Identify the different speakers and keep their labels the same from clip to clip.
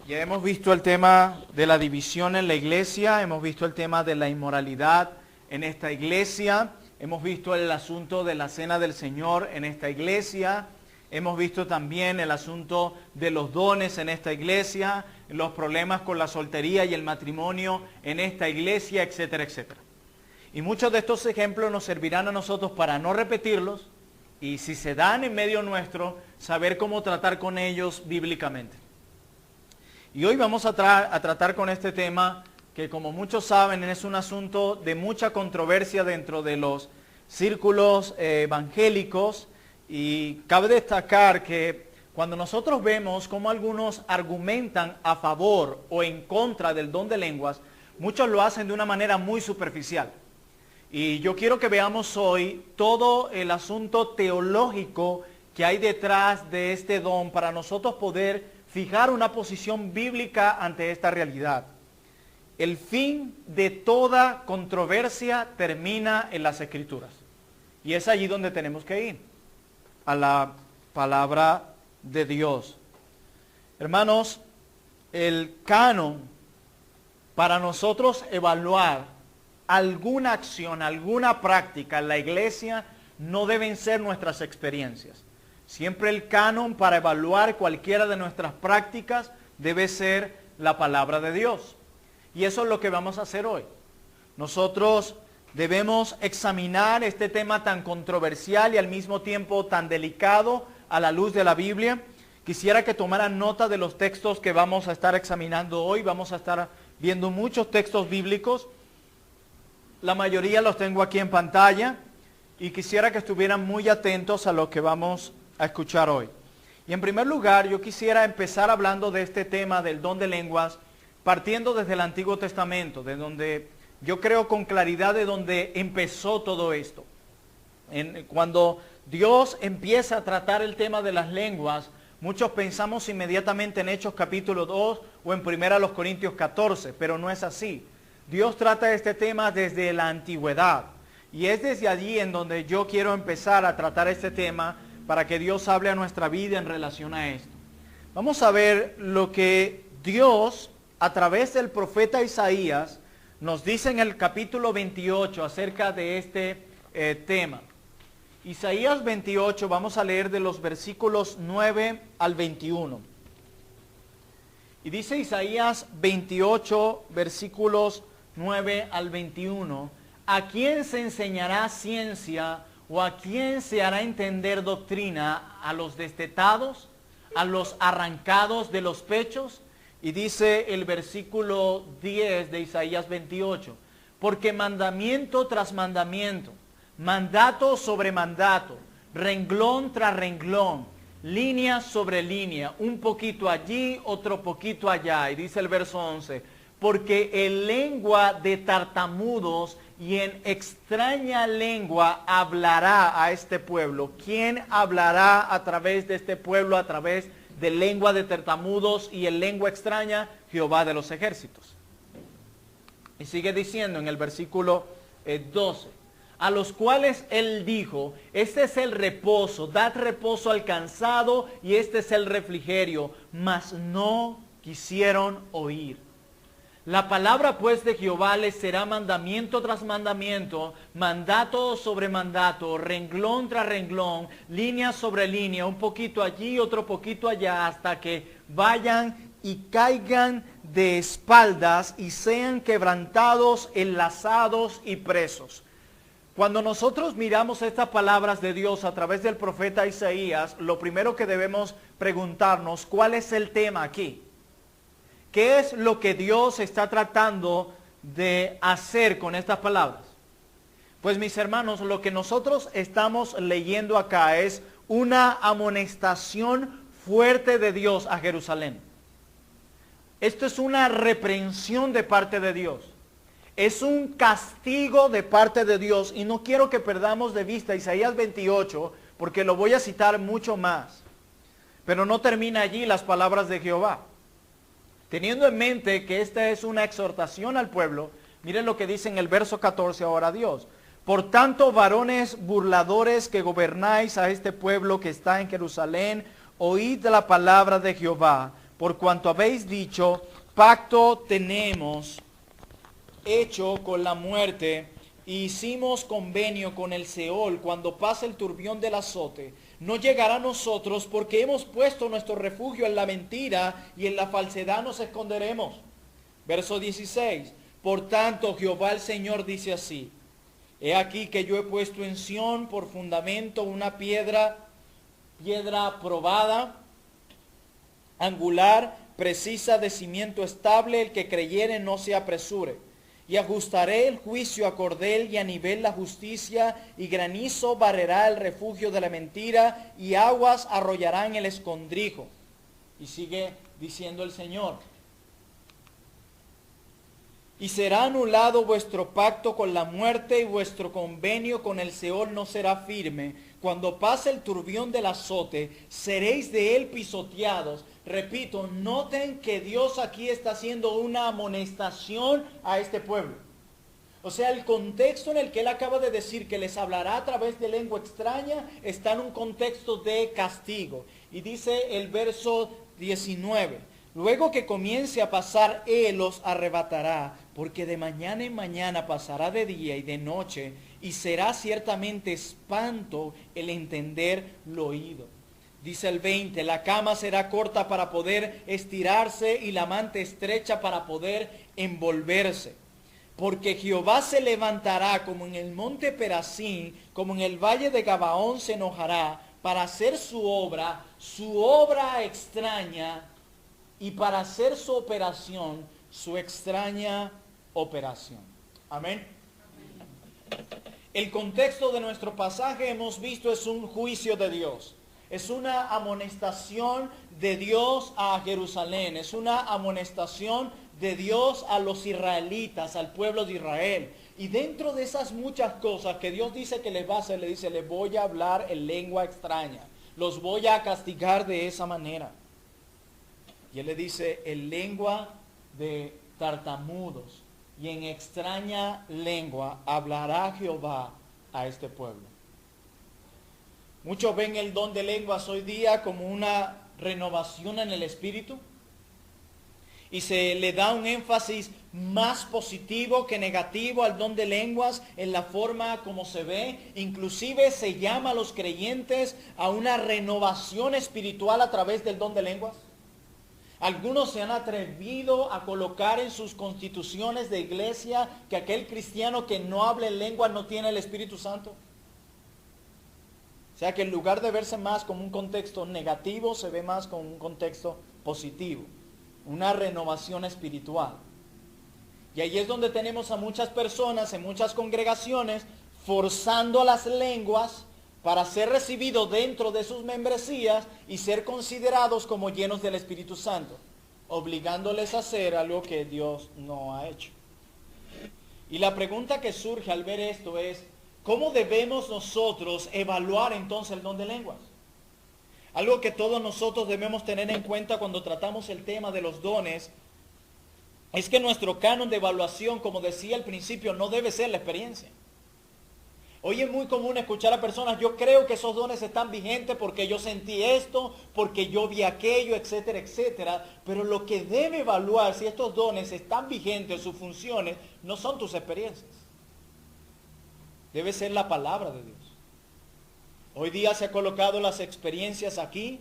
Speaker 1: Ya hemos visto el tema de la división en la iglesia, hemos visto el tema de la inmoralidad en esta iglesia, hemos visto el asunto de la cena del Señor en esta iglesia, hemos visto también el asunto de los dones en esta iglesia, los problemas con la soltería y el matrimonio en esta iglesia, etcétera, etcétera. Y muchos de estos ejemplos nos servirán a nosotros para no repetirlos y si se dan en medio nuestro, saber cómo tratar con ellos bíblicamente. Y hoy vamos a tratar con este tema que, como muchos saben, es un asunto de mucha controversia dentro de los círculos evangélicos. Y cabe destacar que cuando nosotros vemos cómo algunos argumentan a favor o en contra del don de lenguas, muchos lo hacen de una manera muy superficial. Y yo quiero que veamos hoy todo el asunto teológico que hay detrás de este don para nosotros poder fijar una posición bíblica ante esta realidad. El fin de toda controversia termina en las Escrituras. Y es allí donde tenemos que ir, a la palabra de Dios. Hermanos, el canon para nosotros evaluar alguna acción, alguna práctica en la iglesia no deben ser nuestras experiencias. Siempre el canon para evaluar cualquiera de nuestras prácticas debe ser la palabra de Dios. Y eso es lo que vamos a hacer hoy. Nosotros debemos examinar este tema tan controversial y al mismo tiempo tan delicado a la luz de la Biblia. Quisiera que tomaran nota de los textos que vamos a estar examinando hoy. Vamos a estar viendo muchos textos bíblicos. La mayoría los tengo aquí en pantalla y quisiera que estuvieran muy atentos a lo que vamos a escuchar hoy. Y en primer lugar, yo quisiera empezar hablando de este tema del don de lenguas, partiendo desde el Antiguo Testamento, de donde yo creo con claridad de donde empezó todo esto. Cuando Dios empieza a tratar el tema de las lenguas, muchos pensamos inmediatamente en Hechos capítulo 2 o en 1 Corintios 14, pero no es así. Dios trata este tema desde la antigüedad. Y es desde allí en donde yo quiero empezar a tratar este tema para que Dios hable a nuestra vida en relación a esto. Vamos a ver lo que Dios, a través del profeta Isaías, nos dice en el capítulo 28 acerca de este tema. Isaías 28, vamos a leer de los versículos 9 al 21. Y dice Isaías 28, versículos 9 al 21, ¿a quién se enseñará ciencia o a quién se hará entender doctrina? ¿A los destetados? ¿A los arrancados de los pechos? Y dice el versículo 10 de Isaías 28, porque mandamiento tras mandamiento, mandato sobre mandato, renglón tras renglón, línea sobre línea, un poquito allí, otro poquito allá. Y dice el verso 11, porque en lengua de tartamudos y en extraña lengua hablará a este pueblo. ¿Quién hablará a través de este pueblo, a través de lengua de tartamudos y en lengua extraña? Jehová de los ejércitos. Y sigue diciendo en el versículo 12, a los cuales él dijo, este es el reposo, dad reposo al cansado y este es el refrigerio, mas no quisieron oír. La palabra pues de Jehová les será mandamiento tras mandamiento, mandato sobre mandato, renglón tras renglón, línea sobre línea, un poquito allí, otro poquito allá, hasta que vayan y caigan de espaldas y sean quebrantados, enlazados y presos. Cuando nosotros miramos estas palabras de Dios a través del profeta Isaías, lo primero que debemos preguntarnos, ¿cuál es el tema aquí? ¿Qué es lo que Dios está tratando de hacer con estas palabras? Pues mis hermanos, lo que nosotros estamos leyendo acá es una amonestación fuerte de Dios a Jerusalén. Esto es una reprensión de parte de Dios. Es un castigo de parte de Dios. Y no quiero que perdamos de vista Isaías 28, porque lo voy a citar mucho más. Pero no termina allí las palabras de Jehová. Teniendo en mente que esta es una exhortación al pueblo, miren lo que dice en el verso 14 ahora Dios. Por tanto, varones burladores que gobernáis a este pueblo que está en Jerusalén, oíd la palabra de Jehová. por cuanto habéis dicho, pacto tenemos hecho con la muerte, y hicimos convenio con el Seol cuando pase el turbión del azote. No llegará a nosotros porque hemos puesto nuestro refugio en la mentira y en la falsedad nos esconderemos. Verso 16. Por tanto, Jehová el Señor dice así: he aquí que yo he puesto en Sión por fundamento una piedra probada, angular, precisa, de cimiento estable. El que creyere no se apresure. Y ajustaré el juicio a cordel y a nivel la justicia, y granizo barrerá el refugio de la mentira, y aguas arrollarán el escondrijo. Y sigue diciendo el Señor: y será anulado vuestro pacto con la muerte, y vuestro convenio con el Seol no será firme. Cuando pase el turbión del azote, seréis de él pisoteados. Repito, noten que Dios aquí está haciendo una amonestación a este pueblo. O sea, el contexto en el que él acaba de decir que les hablará a través de lengua extraña está en un contexto de castigo. Y dice el verso 19: luego que comience a pasar, él los arrebatará, porque de mañana en mañana pasará de día y de noche, y será ciertamente espanto el entender lo oído. Dice el 20: la cama será corta para poder estirarse, y la manta estrecha para poder envolverse. Porque Jehová se levantará como en el monte Perazín, como en el valle de Gabaón se enojará, para hacer su obra extraña, y para hacer su operación, su extraña operación. Amén. El contexto de nuestro pasaje, hemos visto, es un juicio de Dios. Es una amonestación de Dios a Jerusalén. Es una amonestación de Dios a los israelitas, al pueblo de Israel. Y dentro de esas muchas cosas que Dios dice que les va a hacer, le dice: les voy a hablar en lengua extraña. Los voy a castigar de esa manera. Y él le dice: en lengua de tartamudos y en extraña lengua hablará Jehová a este pueblo. Muchos ven el don de lenguas hoy día como una renovación en el espíritu, y se le da un énfasis más positivo que negativo al don de lenguas en la forma como se ve. Inclusive se llama a los creyentes a una renovación espiritual a través del don de lenguas. Algunos se han atrevido a colocar en sus constituciones de iglesia que aquel cristiano que no hable en lengua no tiene el Espíritu Santo. O sea que en lugar de verse más como un contexto negativo, se ve más como un contexto positivo. Una renovación espiritual. Y ahí es donde tenemos a muchas personas en muchas congregaciones forzando las lenguas para ser recibidos dentro de sus membresías y ser considerados como llenos del Espíritu Santo, obligándoles a hacer algo que Dios no ha hecho. Y la pregunta que surge al ver esto es: ¿cómo debemos nosotros evaluar entonces el don de lenguas? Algo que todos nosotros debemos tener en cuenta cuando tratamos el tema de los dones es que nuestro canon de evaluación, como decía al principio, no debe ser la experiencia. Hoy es muy común escuchar a personas: yo creo que esos dones están vigentes porque yo sentí esto, porque yo vi aquello, etcétera, etcétera. Pero lo que debe evaluar si estos dones están vigentes, sus funciones, no son tus experiencias. Debe ser la palabra de Dios. Hoy día se ha colocado las experiencias aquí.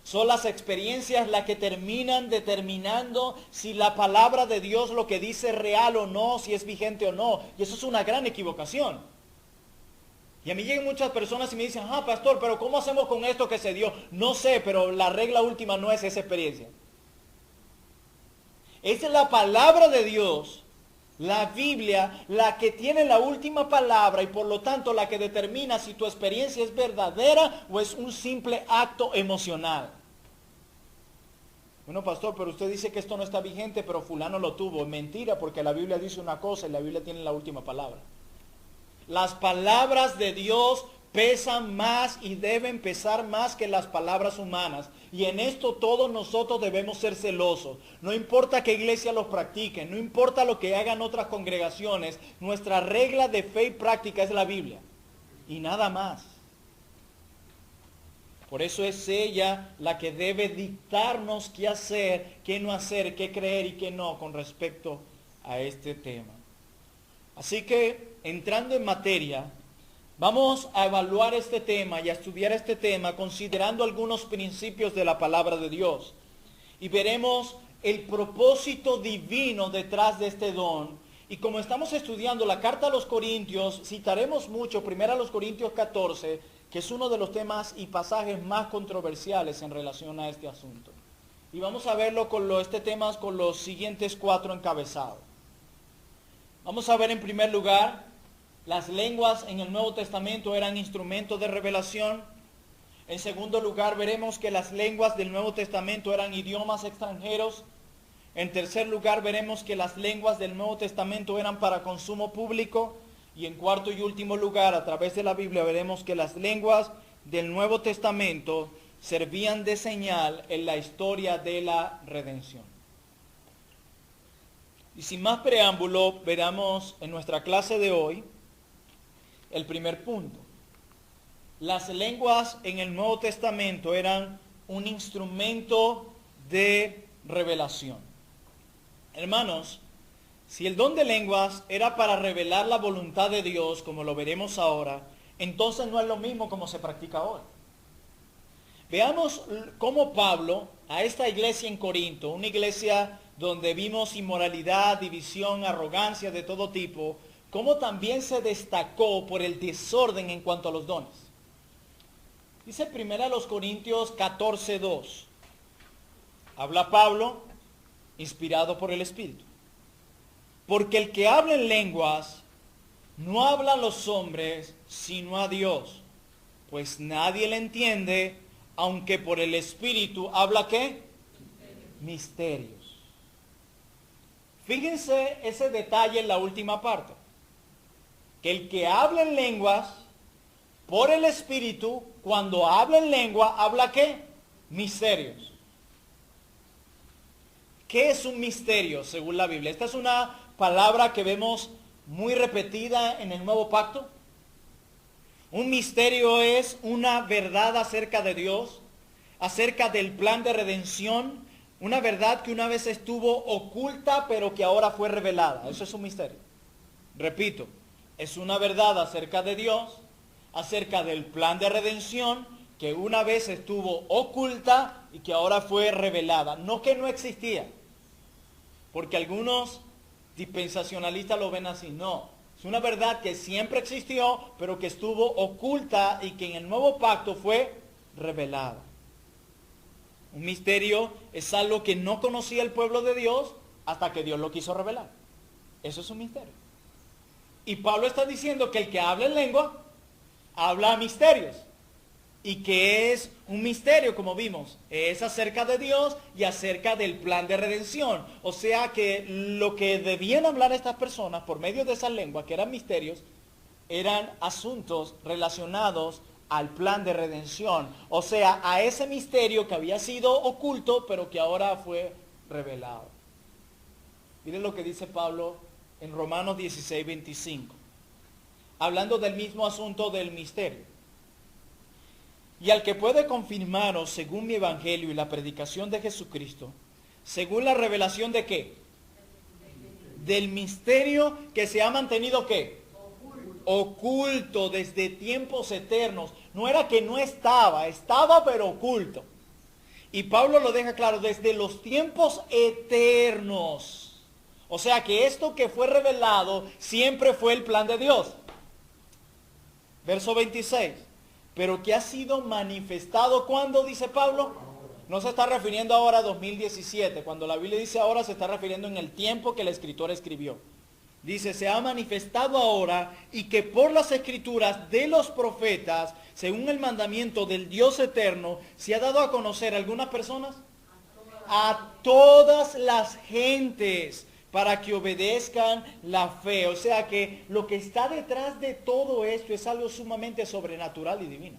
Speaker 1: Son las experiencias las que terminan determinando si la palabra de Dios lo que dice es real o no, si es vigente o no. Y eso es una gran equivocación. Y a mí llegan muchas personas y me dicen: pastor, pero ¿cómo hacemos con esto que se dio? No sé, pero la regla última no es esa experiencia. Esa es la palabra de Dios, la Biblia, la que tiene la última palabra, y por lo tanto la que determina si tu experiencia es verdadera o es un simple acto emocional. Bueno, pastor, pero usted dice que esto no está vigente, pero fulano lo tuvo. Mentira, porque la Biblia dice una cosa y la Biblia tiene la última palabra. Las palabras de Dios pesan más y deben pesar más que las palabras humanas. Y en esto todos nosotros debemos ser celosos. No importa qué iglesia los practique, no importa lo que hagan otras congregaciones, nuestra regla de fe y práctica es la Biblia. Y nada más. Por eso es ella la que debe dictarnos qué hacer, qué no hacer, qué creer y qué no con respecto a este tema. Así que, entrando en materia, vamos a evaluar este tema y a estudiar este tema considerando algunos principios de la palabra de Dios. Y veremos el propósito divino detrás de este don. Y como estamos estudiando la carta a los Corintios, citaremos mucho 1 Corintios 14, que es uno de los temas y pasajes más controversiales en relación a este asunto. Y vamos a verlo con este tema con los siguientes 4 encabezados. Vamos a ver en primer lugar, las lenguas en el Nuevo Testamento eran instrumentos de revelación. En segundo lugar, veremos que las lenguas del Nuevo Testamento eran idiomas extranjeros. En tercer lugar, veremos que las lenguas del Nuevo Testamento eran para consumo público. Y en cuarto y último lugar, a través de la Biblia, veremos que las lenguas del Nuevo Testamento servían de señal en la historia de la redención. Y sin más preámbulo, veremos en nuestra clase de hoy el primer punto. Las lenguas en el Nuevo Testamento eran un instrumento de revelación. Hermanos, si el don de lenguas era para revelar la voluntad de Dios, como lo veremos ahora, entonces no es lo mismo como se practica hoy. Veamos cómo Pablo, a esta iglesia en Corinto, una iglesia donde vimos inmoralidad, división, arrogancia de todo tipo, cómo también se destacó por el desorden en cuanto a los dones. Dice 1 Corintios 14:2. Habla Pablo, inspirado por el Espíritu. Porque el que habla en lenguas, no habla a los hombres, sino a Dios. Pues nadie le entiende, aunque por el Espíritu habla ¿qué? Misterios. Fíjense ese detalle en la última parte. Que el que habla en lenguas, por el Espíritu, cuando habla en lengua, ¿habla qué? Misterios. ¿Qué es un misterio según la Biblia? Esta es una palabra que vemos muy repetida en el Nuevo Pacto. Un misterio es una verdad acerca de Dios, acerca del plan de redención, una verdad que una vez estuvo oculta pero que ahora fue revelada. Eso es un misterio. Repito, es una verdad acerca de Dios, acerca del plan de redención que una vez estuvo oculta y que ahora fue revelada. No que no existía, porque algunos dispensacionalistas lo ven así. No, es una verdad que siempre existió, pero que estuvo oculta y que en el nuevo pacto fue revelada. Un misterio es algo que no conocía el pueblo de Dios hasta que Dios lo quiso revelar. Eso es un misterio. Y Pablo está diciendo que el que habla en lengua, habla misterios. Y que es un misterio, como vimos, es acerca de Dios y acerca del plan de redención. O sea que lo que debían hablar estas personas por medio de esas lenguas, que eran misterios, eran asuntos relacionados al plan de redención. O sea, a ese misterio que había sido oculto, pero que ahora fue revelado. Miren lo que dice Pablo en Romanos 16:25. Hablando del mismo asunto del misterio. Y al que puede confirmaros según mi evangelio y la predicación de Jesucristo, según la revelación de ¿qué? Del misterio que se ha mantenido ¿qué? Oculto desde tiempos eternos. No era que no estaba, estaba pero oculto. Y Pablo lo deja claro, desde los tiempos eternos. O sea que esto que fue revelado siempre fue el plan de Dios. Verso 26. Pero que ha sido manifestado, ¿cuándo? Dice Pablo. No se está refiriendo ahora a 2017. Cuando la Biblia dice ahora, se está refiriendo en el tiempo que el escritor escribió. Dice, se ha manifestado ahora y que por las escrituras de los profetas, según el mandamiento del Dios eterno, se ha dado a conocer a algunas personas. A todas las gentes, para que obedezcan la fe. O sea que lo que está detrás de todo esto es algo sumamente sobrenatural y divino.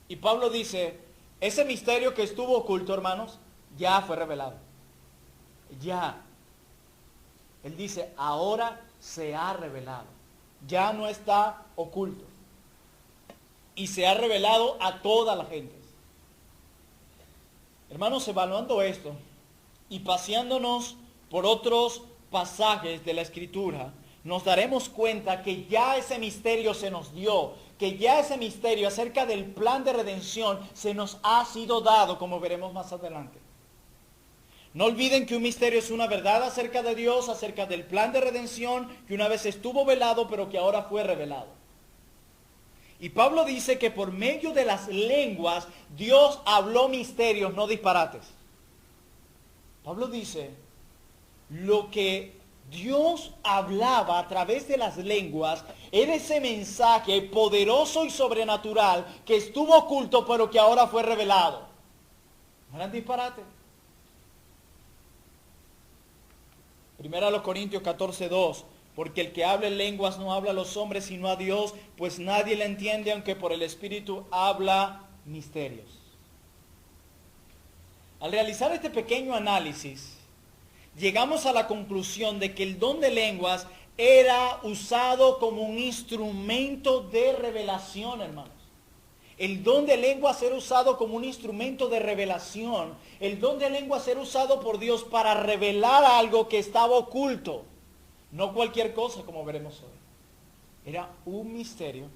Speaker 1: Y Pablo dice, ese misterio que estuvo oculto, hermanos, ya fue revelado. Ya. Él dice, ahora se ha revelado. Ya no está oculto.
Speaker 2: y se ha revelado a todas las gentes. Hermanos, evaluando esto y paseándonos por otros pasajes de la Escritura, nos daremos cuenta que ya ese misterio se nos dio, que ya ese misterio acerca del plan de redención se nos ha sido dado, como veremos más adelante. No olviden que un misterio es una verdad acerca de Dios, acerca del plan de redención, que una vez estuvo velado, pero que ahora fue revelado. Y Pablo dice que por medio de las lenguas, Dios habló misterios, no disparates. Pablo dice, lo que Dios hablaba a través de las lenguas era ese mensaje poderoso y sobrenatural que estuvo oculto, pero que ahora fue revelado. No eran disparates. Primera a los Corintios 14:2, porque el que habla en lenguas no habla a los hombres sino a Dios, pues nadie le entiende, aunque por el Espíritu habla misterios. Al realizar este pequeño análisis, llegamos a la conclusión de que el don de lenguas era usado como un instrumento de revelación, hermanos. El don de lenguas era usado como un instrumento de revelación. El don de lenguas era usado por Dios para revelar algo que estaba oculto. No cualquier cosa, como veremos hoy. Era un misterio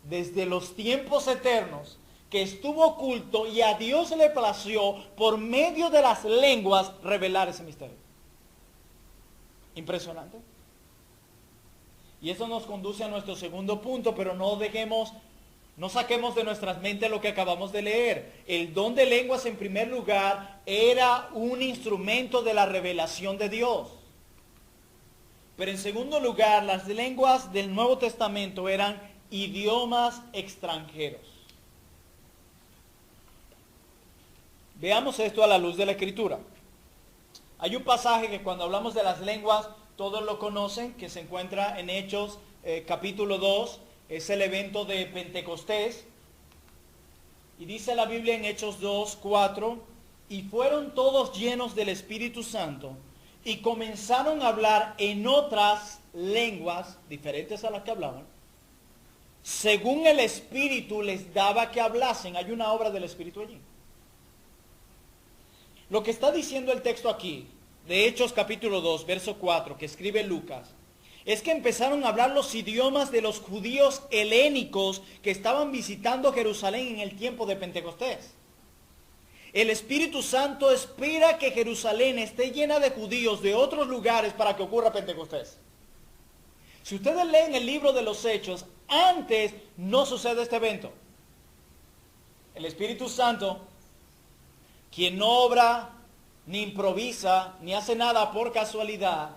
Speaker 2: desde los tiempos eternos que estuvo oculto, y a Dios le plació por medio de las lenguas revelar ese misterio. Impresionante. Y eso nos conduce a nuestro segundo punto, pero no saquemos de nuestras mentes lo que acabamos de leer. El don de lenguas, en primer lugar, era un instrumento de la revelación de Dios. Pero en segundo lugar, las lenguas del Nuevo Testamento eran idiomas extranjeros. Veamos esto a la luz de la Escritura. Hay un pasaje que cuando hablamos de las lenguas, todos lo conocen, que se encuentra en Hechos capítulo 2, es el evento de Pentecostés. Y dice la Biblia en Hechos 2:4, y fueron todos llenos del Espíritu Santo, y comenzaron a hablar en otras lenguas, diferentes a las que hablaban, según el Espíritu les daba que hablasen. Hay una obra del Espíritu allí. Lo que está diciendo el texto aquí, de Hechos capítulo 2, verso 4, que escribe Lucas, es que empezaron a hablar los idiomas de los judíos helénicos que estaban visitando Jerusalén en el tiempo de Pentecostés. El Espíritu Santo espera que Jerusalén esté llena de judíos de otros lugares para que ocurra Pentecostés. Si ustedes leen el libro de los Hechos, antes no sucede este evento. El Espíritu Santo, quien no obra, ni improvisa, ni hace nada por casualidad,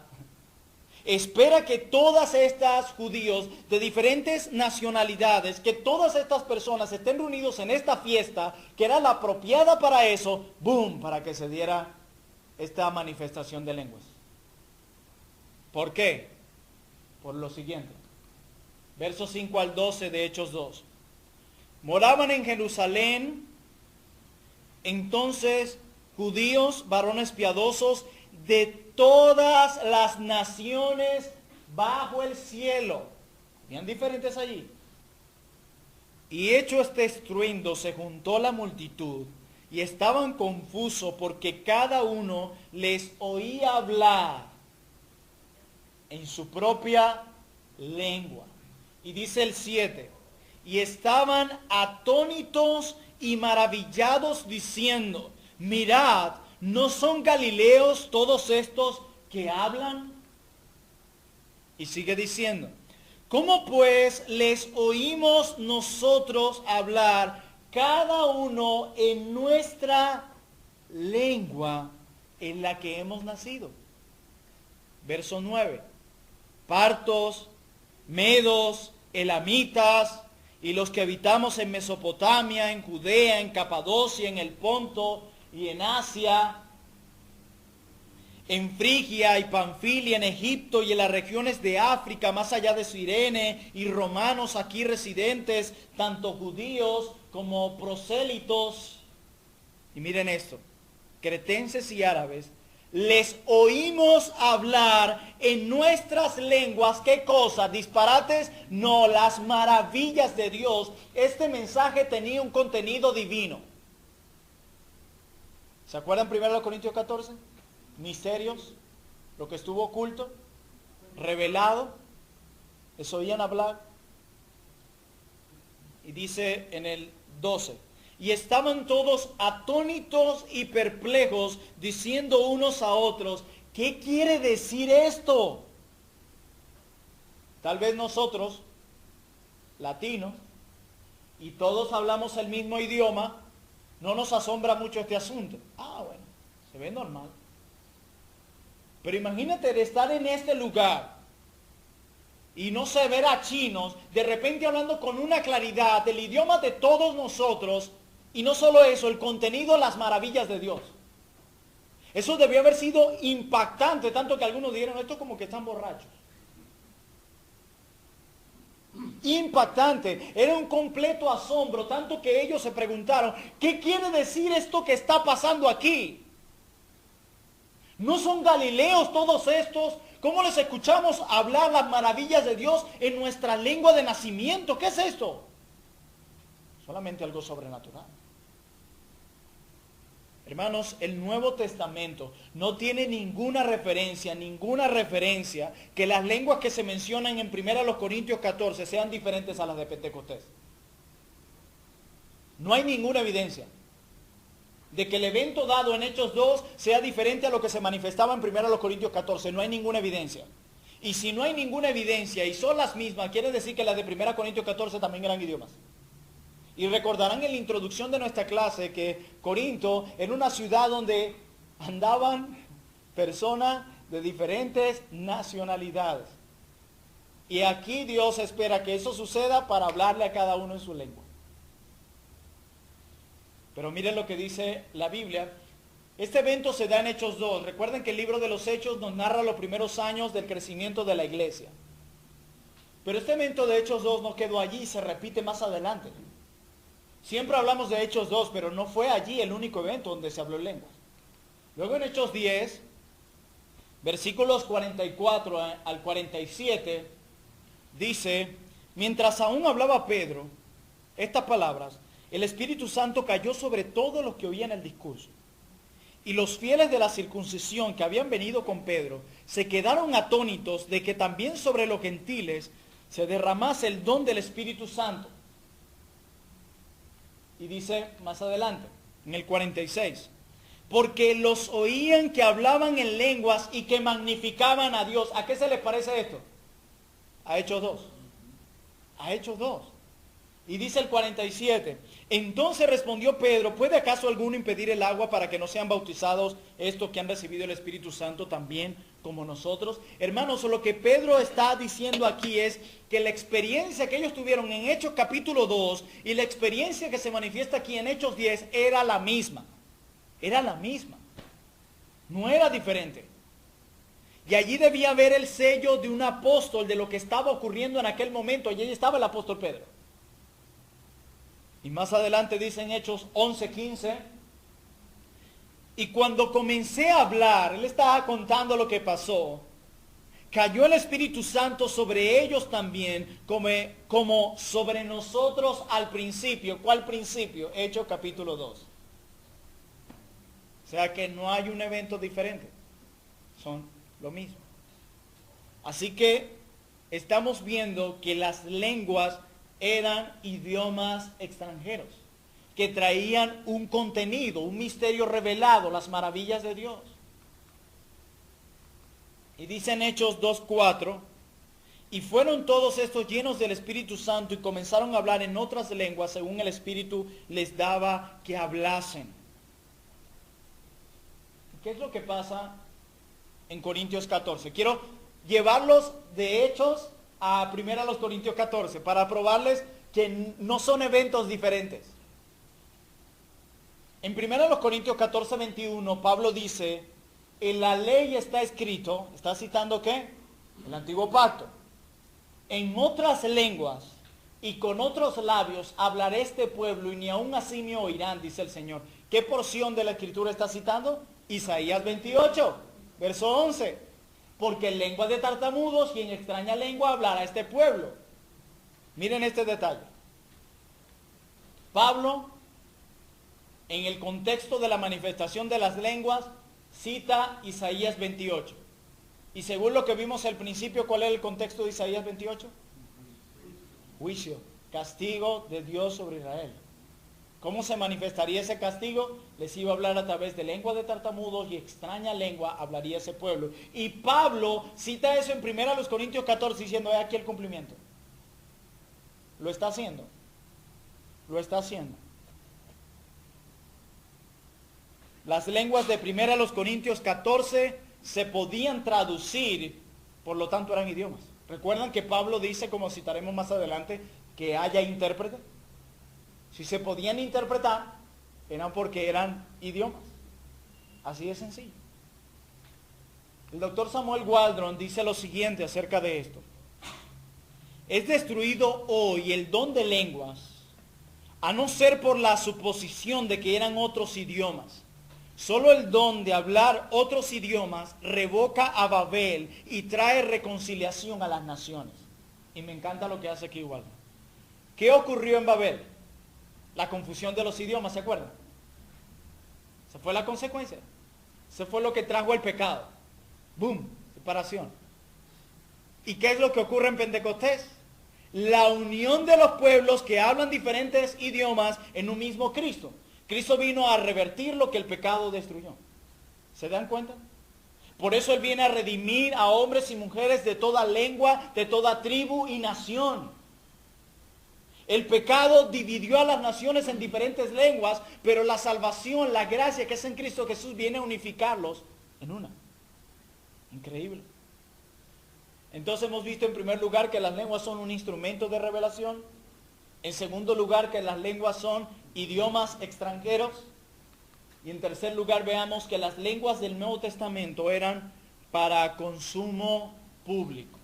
Speaker 2: espera que todas estas judíos de diferentes nacionalidades, que todas estas personas estén reunidos en esta fiesta, que era la apropiada para eso, ¡boom!, para que se diera esta manifestación de lenguas. ¿Por qué? Por lo siguiente. Versos 5 al 12 de Hechos 2. Moraban en Jerusalén entonces judíos, varones piadosos, de todas las naciones bajo el cielo. Habían diferentes allí. Y hecho este estruendo, se juntó la multitud, y estaban confusos porque cada uno les oía hablar en su propia lengua. Y dice el 7, y estaban atónitos y maravillados diciendo, mirad, ¿no son galileos todos estos que hablan? Y sigue diciendo, ¿cómo pues les oímos nosotros hablar cada uno en nuestra lengua en la que hemos nacido? Verso 9, partos, medos, elamitas, y los que habitamos en Mesopotamia, en Judea, en Capadocia, en el Ponto y en Asia, en Frigia y Panfilia, en Egipto y en las regiones de África, más allá de Cirene, y romanos aquí residentes, tanto judíos como prosélitos. Y miren esto, cretenses y árabes, les oímos hablar en nuestras lenguas, ¿qué cosas? ¿Disparates? No, las maravillas de Dios. Este mensaje tenía un contenido divino. ¿Se acuerdan 1 Corintios 14? Misterios, lo que estuvo oculto, revelado, les oían hablar. Y dice en el 12, y estaban todos atónitos y perplejos, diciendo unos a otros, ¿qué quiere decir esto? Tal vez nosotros, latinos, y todos hablamos el mismo idioma, no nos asombra mucho este asunto. Ah, bueno, se ve normal. Pero imagínate de estar en este lugar y no sé, ver a chinos de repente hablando con una claridad del idioma de todos nosotros, y no solo eso, el contenido, las maravillas de Dios. Eso debió haber sido impactante, tanto que algunos dijeron, esto como que están borrachos. Impactante, era un completo asombro, tanto que ellos se preguntaron, ¿qué quiere decir esto que está pasando aquí? ¿No son galileos todos estos? ¿Cómo les escuchamos hablar las maravillas de Dios en nuestra lengua de nacimiento? ¿Qué es esto? Solamente algo sobrenatural. Hermanos, el Nuevo Testamento no tiene ninguna referencia que las lenguas que se mencionan en 1 Corintios 14 sean diferentes a las de Pentecostés. No hay ninguna evidencia de que el evento dado en Hechos 2 sea diferente a lo que se manifestaba en 1 Corintios 14. No hay ninguna evidencia. Y si no hay ninguna evidencia y son las mismas, quiere decir que las de 1 Corintios 14 también eran idiomas. Y recordarán en la introducción de nuestra clase que Corinto era una ciudad donde andaban personas de diferentes nacionalidades. Y aquí Dios espera que eso suceda para hablarle a cada uno en su lengua. Pero miren lo que dice la Biblia. Este evento se da en Hechos 2. Recuerden que el libro de los Hechos nos narra los primeros años del crecimiento de la iglesia. Pero este evento de Hechos 2 no quedó allí, se repite más adelante. Siempre hablamos de Hechos 2, pero no fue allí el único evento donde se habló en lenguas. Luego en Hechos 10, versículos 44 al 47, dice, mientras aún hablaba Pedro estas palabras, el Espíritu Santo cayó sobre todos los que oían el discurso. Y los fieles de la circuncisión que habían venido con Pedro se quedaron atónitos de que también sobre los gentiles se derramase el don del Espíritu Santo. Y dice más adelante, en el 46, porque los oían que hablaban en lenguas y que magnificaban a Dios. ¿A qué se les parece esto? A Hechos 2. A Hechos 2. Y dice el 47, entonces respondió Pedro, ¿puede acaso alguno impedir el agua para que no sean bautizados estos que han recibido el Espíritu Santo también como nosotros? Hermanos, lo que Pedro está diciendo aquí es que la experiencia que ellos tuvieron en Hechos capítulo 2 y la experiencia que se manifiesta aquí en Hechos 10 era la misma. Era la misma. No era diferente. Y allí debía haber el sello de un apóstol de lo que estaba ocurriendo en aquel momento. Allí estaba el apóstol Pedro. Y más adelante dice en Hechos 11:15, y cuando comencé a hablar, él estaba contando lo que pasó, cayó el Espíritu Santo sobre ellos también, como sobre nosotros al principio. ¿Cuál principio? Hechos capítulo 2. O sea que no hay un evento diferente, son lo mismo. Así que estamos viendo que las lenguas eran idiomas extranjeros, que traían un contenido, un misterio revelado, las maravillas de Dios. Y dice en Hechos 2:4, y fueron todos estos llenos del Espíritu Santo y comenzaron a hablar en otras lenguas según el Espíritu les daba que hablasen. ¿Qué es lo que pasa en Corintios 14? Quiero llevarlos de Hechos a 1 Corintios 14 para probarles que no son eventos diferentes. En 1 Corintios 14:21 Pablo dice, en la ley está escrito, ¿está citando qué? El antiguo pacto. En otras lenguas y con otros labios hablaré este pueblo y ni aun así me oirán, dice el Señor. ¿Qué porción de la escritura está citando? Isaías 28, verso 11. Porque en lengua de tartamudos y en extraña lengua hablará este pueblo. Miren este detalle. Pablo, en el contexto de la manifestación de las lenguas, cita Isaías 28. Y según lo que vimos al principio, ¿cuál es el contexto de Isaías 28? Juicio, castigo de Dios sobre Israel. ¿Cómo se manifestaría ese castigo? Les iba a hablar a través de lengua de tartamudos y extraña lengua hablaría ese pueblo. Y Pablo cita eso en 1 Corintios 14 diciendo, aquí el cumplimiento. Lo está haciendo. Lo está haciendo. Las lenguas de 1 Corintios 14 se podían traducir, por lo tanto eran idiomas. ¿Recuerdan que Pablo dice, como citaremos más adelante, que haya intérprete? Si se podían interpretar, eran porque eran idiomas. Así de sencillo. El doctor Samuel Waldron dice lo siguiente acerca de esto. Es destruido hoy el don de lenguas, a no ser por la suposición de que eran otros idiomas. Solo el don de hablar otros idiomas revoca a Babel y trae reconciliación a las naciones. Y me encanta lo que hace aquí Waldron. ¿Qué ocurrió en Babel? La confusión de los idiomas, ¿se acuerdan? Esa fue la consecuencia. Ese fue lo que trajo el pecado. ¡Boom! Separación. ¿Y qué es lo que ocurre en Pentecostés? La unión de los pueblos que hablan diferentes idiomas en un mismo Cristo. Cristo vino a revertir lo que el pecado destruyó. ¿Se dan cuenta? Por eso Él viene a redimir a hombres y mujeres de toda lengua, de toda tribu y nación. El pecado dividió a las naciones en diferentes lenguas, pero la salvación, la gracia que es en Cristo Jesús viene a unificarlos en una. Increíble. Entonces hemos visto en primer lugar que las lenguas son un instrumento de revelación. En segundo lugar que las lenguas son idiomas extranjeros. Y en tercer lugar veamos que las lenguas del Nuevo Testamento eran para consumo público.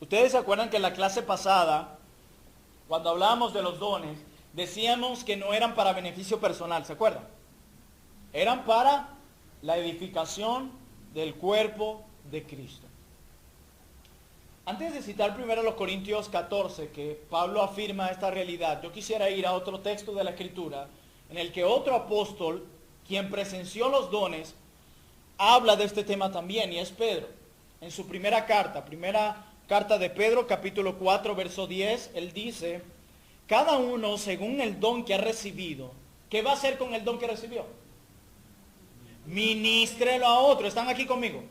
Speaker 2: Ustedes se acuerdan que en la clase pasada, cuando hablábamos de los dones, decíamos que no eran para beneficio personal, ¿se acuerdan? Eran para la edificación del cuerpo de Cristo. Antes de citar primero los Corintios 14, que Pablo afirma esta realidad, yo quisiera ir a otro texto de la Escritura, en el que otro apóstol, quien presenció los dones, habla de este tema también, y es Pedro. En su primera carta de Pedro, capítulo 4, verso 10, él dice, cada uno según el don que ha recibido, ¿qué va a hacer con el don que recibió? Ministrelo a otros. ¿Están aquí conmigo?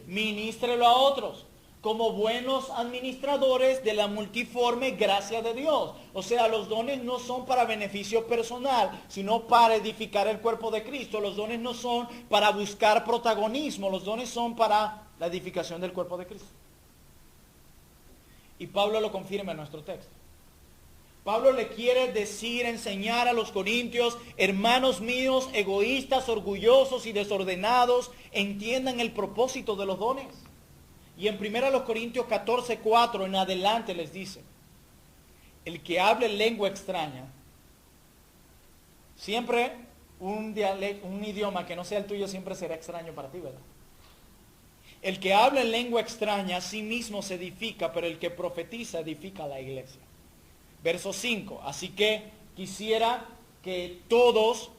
Speaker 2: Ministrelo a otros, como buenos administradores de la multiforme gracia de Dios. O sea, los dones no son para beneficio personal, sino para edificar el cuerpo de Cristo. Los dones no son para buscar protagonismo, los dones son para la edificación del cuerpo de Cristo. Y Pablo lo confirma en nuestro texto. Pablo le quiere decir, enseñar a los corintios, hermanos míos, egoístas, orgullosos y desordenados, entiendan el propósito de los dones. Y en 1 Corintios 14, 4 en adelante les dice, el que hable lengua extraña, siempre un idioma que no sea el tuyo siempre será extraño para ti, ¿verdad? El que habla en lengua extraña a sí mismo se edifica, pero el que profetiza edifica a la iglesia. Verso 5, así que quisiera que todos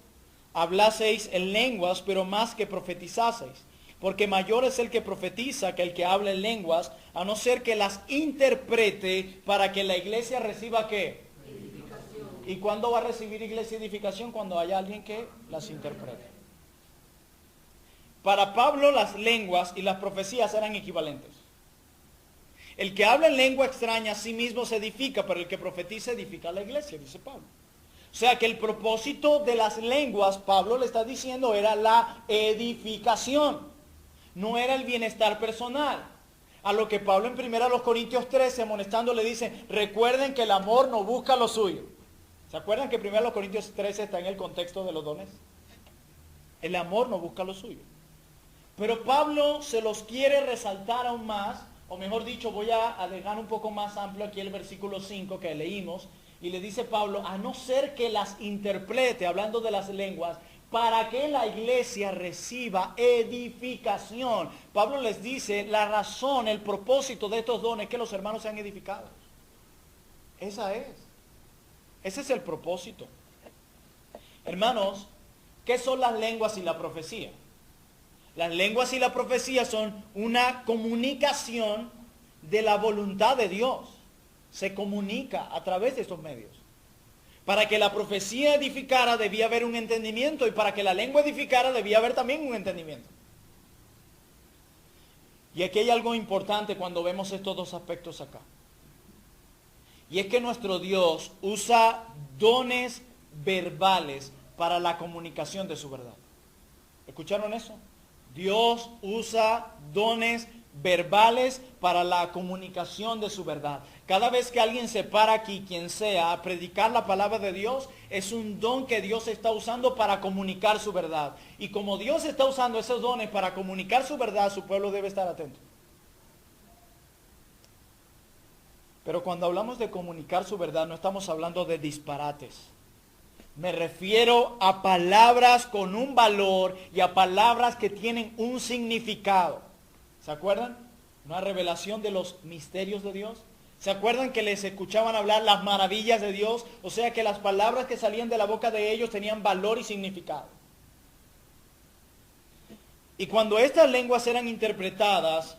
Speaker 2: hablaseis en lenguas, pero más que profetizaseis. Porque mayor es el que profetiza que el que habla en lenguas, a no ser que las interprete para que la iglesia reciba ¿qué? Edificación. ¿Y cuándo va a recibir iglesia edificación? Cuando haya alguien que las interprete. Para Pablo las lenguas y las profecías eran equivalentes. El que habla en lengua extraña a sí mismo se edifica, pero el que profetiza edifica a la iglesia, dice Pablo. O sea que el propósito de las lenguas, Pablo le está diciendo, era la edificación. No era el bienestar personal. A lo que Pablo en 1 Corintios 13, amonestando, le dice, recuerden que el amor no busca lo suyo. ¿Se acuerdan que 1 Corintios 13 está en el contexto de los dones? El amor no busca lo suyo. Pero Pablo se los quiere resaltar aún más, o mejor dicho, voy a alegar un poco más amplio aquí el versículo 5 que leímos, Y le dice Pablo, a no ser que las interprete, hablando de las lenguas, para que la iglesia reciba edificación. Pablo les dice, la razón, el propósito de estos dones es que los hermanos sean edificados. Esa es. Ese es el propósito. Hermanos, ¿qué son las lenguas y la profecía? Las lenguas y la profecía son una comunicación de la voluntad de Dios. Se comunica a través de estos medios. Para que la profecía edificara debía haber un entendimiento, y para que la lengua edificara debía haber también un entendimiento. Y aquí hay algo importante cuando vemos estos dos aspectos acá. Y es que nuestro Dios usa dones verbales para la comunicación de su verdad. ¿Escucharon eso? Dios usa dones verbales para la comunicación de su verdad. Cada vez que alguien se para aquí, quien sea, a predicar la palabra de Dios, es un don que Dios está usando para comunicar su verdad. Y como Dios está usando esos dones para comunicar su verdad, su pueblo debe estar atento. Pero cuando hablamos de comunicar su verdad, no estamos hablando de disparates. Me refiero a palabras con un valor y a palabras que tienen un significado. ¿Se acuerdan? Una revelación de los misterios de Dios. ¿Se acuerdan que les escuchaban hablar las maravillas de Dios? O sea que las palabras que salían de la boca de ellos tenían valor y significado. Y cuando estas lenguas eran interpretadas,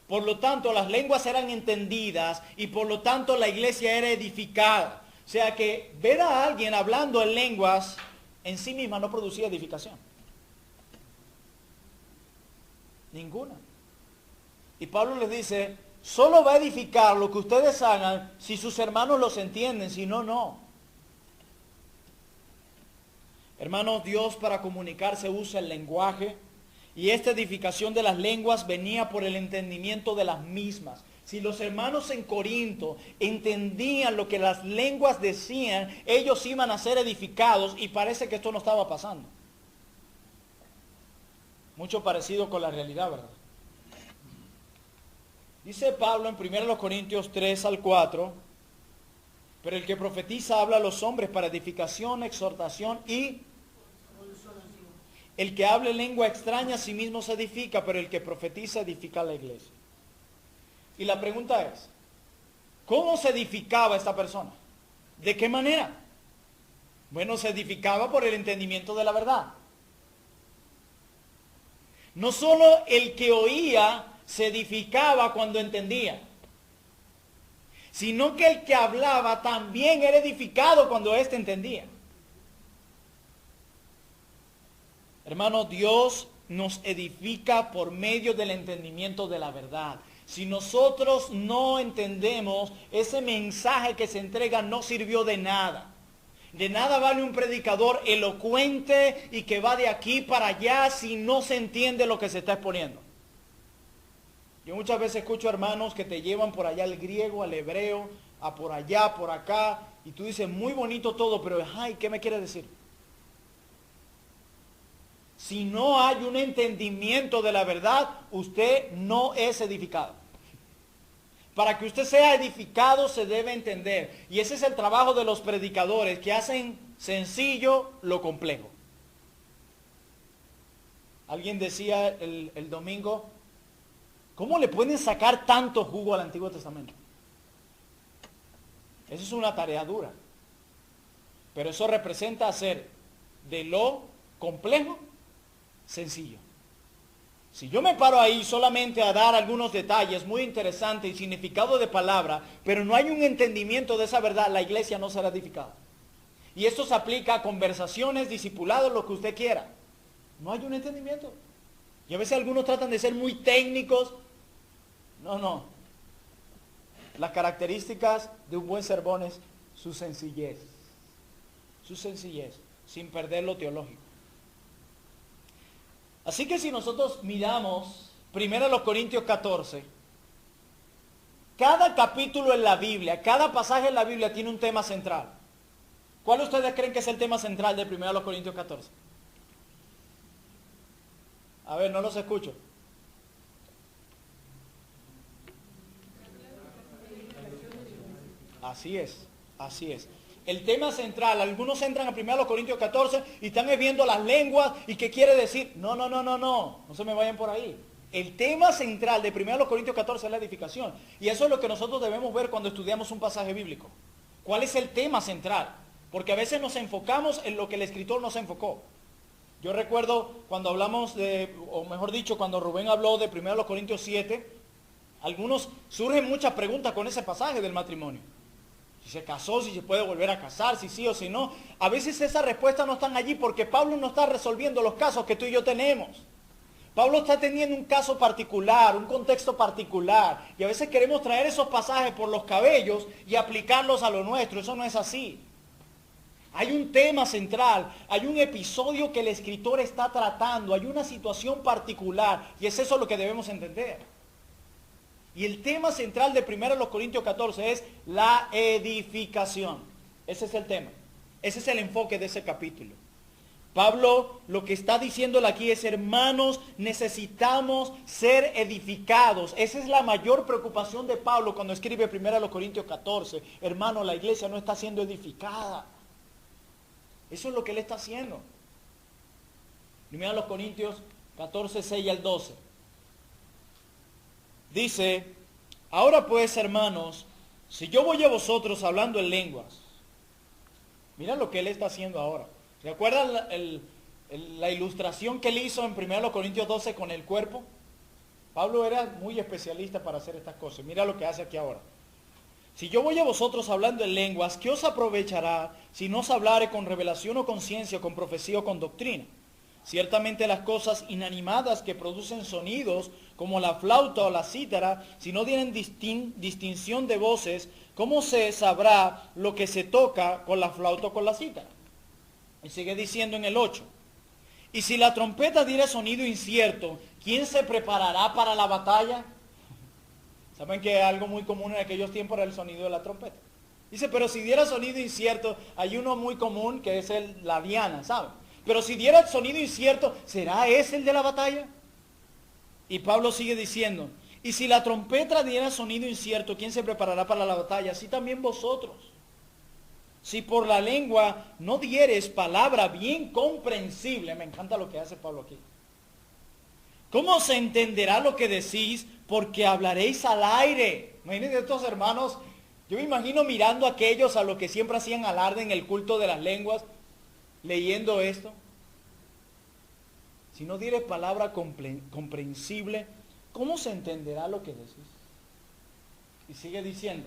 Speaker 2: por lo tanto las lenguas eran entendidas y por lo tanto la iglesia era edificada. O sea que ver a alguien hablando en lenguas en sí misma no producía edificación. Ninguna. Y Pablo les dice, solo va a edificar lo que ustedes hagan si sus hermanos los entienden, si no, no. Hermanos, Dios para comunicarse usa el lenguaje, y esta edificación de las lenguas venía por el entendimiento de las mismas. Si los hermanos en Corinto entendían lo que las lenguas decían, ellos iban a ser edificados, y parece que esto no estaba pasando. Mucho parecido con la realidad, ¿verdad? Dice Pablo en 1 Corintios 3 al 4, pero el que profetiza habla a los hombres para edificación, exhortación y el que hable lengua extraña a sí mismo se edifica, pero el que profetiza edifica a la iglesia. Y la pregunta es, ¿cómo se edificaba esta persona? ¿De qué manera? Bueno, se edificaba por el entendimiento de la verdad. No solo el que oía se edificaba cuando entendía, sino que el que hablaba también era edificado cuando éste entendía. Hermano, Dios nos edifica por medio del entendimiento de la verdad. Si nosotros no entendemos, ese mensaje que se entrega no sirvió de nada. De nada vale un predicador elocuente y que va de aquí para allá si no se entiende lo que se está exponiendo. Yo muchas veces escucho hermanos que te llevan por allá al griego, al hebreo, a por allá, por acá, y tú dices, muy bonito todo, pero ay, ¿qué me quiere decir? Si no hay un entendimiento de la verdad, usted no es edificado. Para que usted sea edificado se debe entender. Y ese es el trabajo de los predicadores, que hacen sencillo lo complejo. Alguien decía el domingo, ¿cómo le pueden sacar tanto jugo al Antiguo Testamento? Eso es una tarea dura. Pero eso representa hacer de lo complejo sencillo. Si yo me paro ahí solamente a dar algunos detalles muy interesantes y significado de palabra, pero no hay un entendimiento de esa verdad, la iglesia no será edificada. Y esto se aplica a conversaciones, discipulados, lo que usted quiera. No hay un entendimiento. Y a veces algunos tratan de ser muy técnicos. No. Las características de un buen sermón es su sencillez. Su sencillez, sin perder lo teológico. Así que si nosotros miramos 1 Corintios 14, cada capítulo en la Biblia, cada pasaje en la Biblia tiene un tema central. ¿Cuál ustedes creen que es el tema central de 1 Corintios 14? A ver, no los escucho. Así es. Así es. El tema central, algunos entran a 1 Corintios 14 y están viendo las lenguas y qué quiere decir. No se me vayan por ahí. El tema central de 1 Corintios 14 es la edificación. Y eso es lo que nosotros debemos ver cuando estudiamos un pasaje bíblico. ¿Cuál es el tema central? Porque a veces nos enfocamos en lo que el escritor nos enfocó. Yo recuerdo cuando hablamos o mejor dicho, cuando Rubén habló de 1 Corintios 7, surgen muchas preguntas con ese pasaje del matrimonio. Si se casó, si se puede volver a casar, si sí o si no. A veces esas respuestas no están allí porque Pablo no está resolviendo los casos que tú y yo tenemos. Pablo está teniendo un caso particular, un contexto particular. Y a veces queremos traer esos pasajes por los cabellos y aplicarlos a lo nuestro. Eso no es así. Hay un tema central, hay un episodio que el escritor está tratando, hay una situación particular. Y es eso lo que debemos entender. Y el tema central de 1 Corintios 14 es la edificación. Ese es el tema. Ese es el enfoque de ese capítulo. Pablo lo que está diciéndole aquí es, hermanos, necesitamos ser edificados. Esa es la mayor preocupación de Pablo cuando escribe 1 Corintios 14. Hermano, la iglesia no está siendo edificada. Eso es lo que él está haciendo. 1 Corintios 14, 6 al 12. Dice, ahora pues, hermanos, si yo voy a vosotros hablando en lenguas, mira lo que él está haciendo ahora. ¿Se acuerdan la ilustración que él hizo en 1 Corintios 12 con el cuerpo? Pablo era muy especialista para hacer estas cosas. Mira lo que hace aquí ahora. Si yo voy a vosotros hablando en lenguas, ¿qué os aprovechará si no os hablare con revelación o con ciencia, o con profecía o con doctrina? Ciertamente las cosas inanimadas que producen sonidos, como la flauta o la cítara, si no tienen distinción de voces, ¿cómo se sabrá lo que se toca con la flauta o con la cítara? Y sigue diciendo en el 8. Y si la trompeta diera sonido incierto, ¿quién se preparará para la batalla? ¿Saben que algo muy común en aquellos tiempos era el sonido de la trompeta? Dice, pero si diera sonido incierto, hay uno muy común que es la diana, ¿saben? Pero si diera sonido incierto, ¿será ese el de la batalla? Y Pablo sigue diciendo, y si la trompeta diera sonido incierto, ¿quién se preparará para la batalla? Así también vosotros. Si por la lengua no dieres palabra bien comprensible, me encanta lo que hace Pablo aquí. ¿Cómo se entenderá lo que decís? Porque hablaréis al aire. Imagínense estos hermanos, yo me imagino mirando a aquellos a los que siempre hacían alarde en el culto de las lenguas, leyendo esto. Si no dieres palabra comprensible, ¿cómo se entenderá lo que decís? Y sigue diciendo,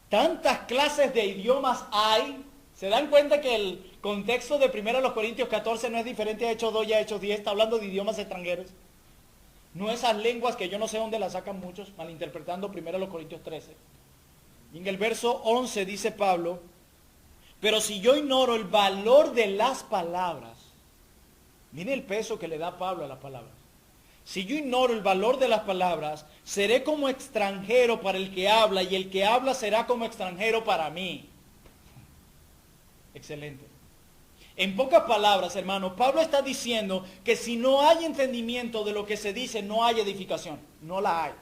Speaker 2: tantas clases de idiomas hay. ¿Se dan cuenta que el contexto de 1 Corintios 14 no es diferente a Hechos 2 y a Hechos 10? Está hablando de idiomas extranjeros. No esas lenguas que yo no sé dónde las sacan muchos, malinterpretando 1 Corintios 13. Y en el verso 11 dice Pablo, pero si yo ignoro el valor de las palabras, mire el peso que le da Pablo a las palabras. Si yo ignoro el valor de las palabras, seré como extranjero para el que habla, y el que habla será como extranjero para mí. Excelente. En pocas palabras, hermano, Pablo está diciendo que si no hay entendimiento de lo que se dice, no hay edificación. No la hay.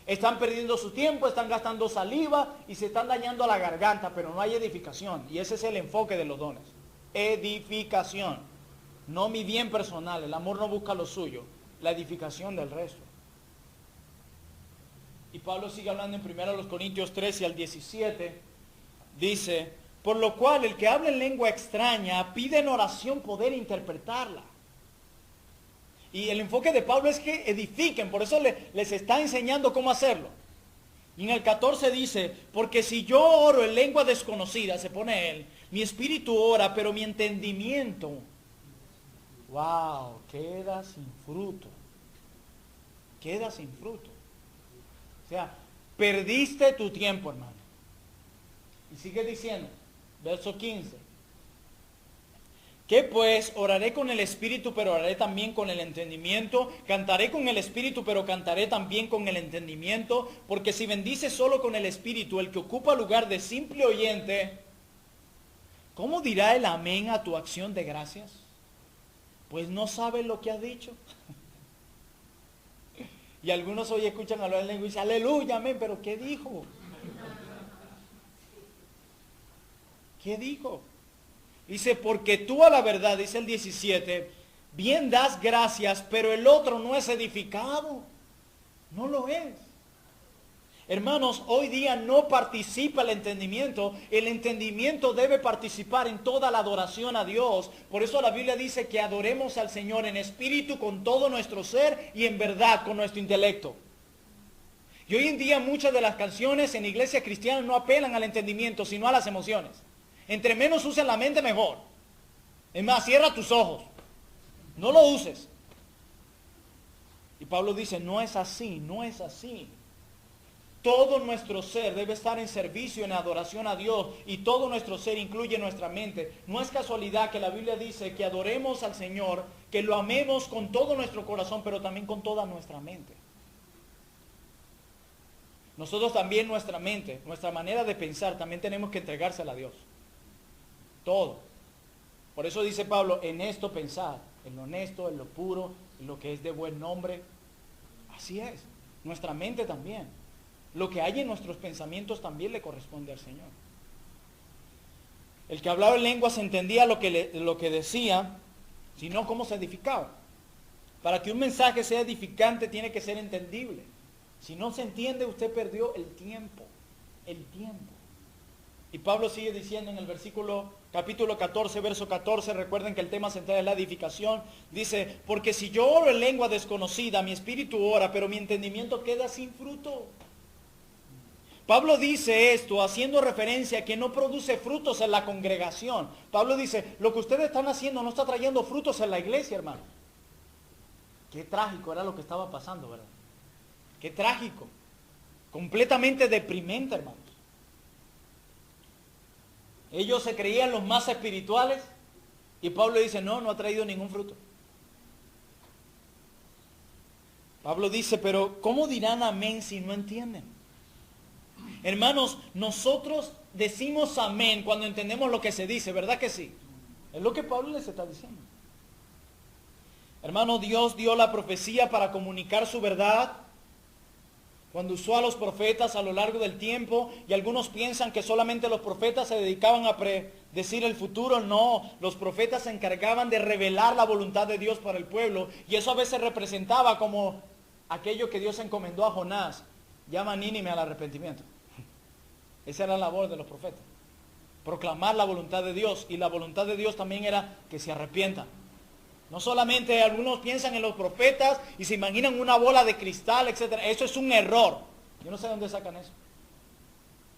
Speaker 2: Están perdiendo su tiempo, están gastando saliva y se están dañando a la garganta, pero no hay edificación. Y ese es el enfoque de los dones. Edificación. No mi bien personal. El amor no busca lo suyo. La edificación del resto. Y Pablo sigue hablando en 1 Corintios 13 al 17. Dice, por lo cual el que habla en lengua extraña pide en oración poder interpretarla. Y el enfoque de Pablo es que edifiquen, por eso les está enseñando cómo hacerlo. Y en el 14 dice, porque si yo oro en lengua desconocida, se pone él, mi espíritu ora, pero mi entendimiento, wow, queda sin fruto. Queda sin fruto. O sea, perdiste tu tiempo, hermano. Y sigue diciendo, verso 15. ¿Qué pues? Oraré con el espíritu, pero oraré también con el entendimiento. Cantaré con el espíritu, pero cantaré también con el entendimiento. Porque si bendices solo con el espíritu, el que ocupa lugar de simple oyente, ¿cómo dirá el amén a tu acción de gracias? Pues no sabes lo que has dicho. Y algunos hoy escuchan hablar en lengua y dicen, aleluya, amén, pero ¿qué dijo? ¿Qué dijo? Dice, porque tú a la verdad, dice el 17, bien das gracias, pero el otro no es edificado. No lo es. Hermanos, hoy día no participa el entendimiento. El entendimiento debe participar en toda la adoración a Dios. Por eso la Biblia dice que adoremos al Señor en espíritu con todo nuestro ser y en verdad con nuestro intelecto. Y hoy en día muchas de las canciones en iglesia cristiana no apelan al entendimiento, sino a las emociones. Entre menos usen la mente, mejor. Es más, cierra tus ojos. No lo uses. Y Pablo dice, no es así, no es así. Todo nuestro ser debe estar en servicio, en adoración a Dios. Y todo nuestro ser incluye nuestra mente. No es casualidad que la Biblia dice que adoremos al Señor, que lo amemos con todo nuestro corazón, pero también con toda nuestra mente. Nosotros también nuestra mente, nuestra manera de pensar, también tenemos que entregársela a Dios. Todo. Por eso dice Pablo, en esto pensar, en lo honesto, en lo puro, en lo que es de buen nombre. Así es. Nuestra mente también. Lo que hay en nuestros pensamientos también le corresponde al Señor. El que hablaba en lenguas entendía lo que decía, sino cómo se edificaba. Para que un mensaje sea edificante tiene que ser entendible. Si no se entiende, usted perdió el tiempo. El tiempo. Y Pablo sigue diciendo en el capítulo 14, verso 14, recuerden que el tema central es la edificación. Dice, porque si yo oro en lengua desconocida, mi espíritu ora, pero mi entendimiento queda sin fruto. Pablo dice esto haciendo referencia a que no produce frutos en la congregación. Pablo dice, lo que ustedes están haciendo no está trayendo frutos en la iglesia, hermano. Qué trágico era lo que estaba pasando, ¿verdad? Qué trágico. Completamente deprimente, hermanos. Ellos se creían los más espirituales y Pablo dice, no ha traído ningún fruto. Pablo dice, pero ¿cómo dirán amén si no entienden? Hermanos, nosotros decimos amén cuando entendemos lo que se dice, ¿verdad que sí? Es lo que Pablo les está diciendo. Hermano, Dios dio la profecía para comunicar su verdad. Cuando usó a los profetas a lo largo del tiempo, y algunos piensan que solamente los profetas se dedicaban a predecir el futuro. No, los profetas se encargaban de revelar la voluntad de Dios para el pueblo, y eso a veces representaba como aquello que Dios encomendó a Jonás: llama a Nínive al arrepentimiento. Esa era la labor de los profetas, proclamar la voluntad de Dios, y la voluntad de Dios también era que se arrepientan. No solamente algunos piensan en los profetas y se imaginan una bola de cristal, etc. Eso es un error. Yo no sé de dónde sacan eso.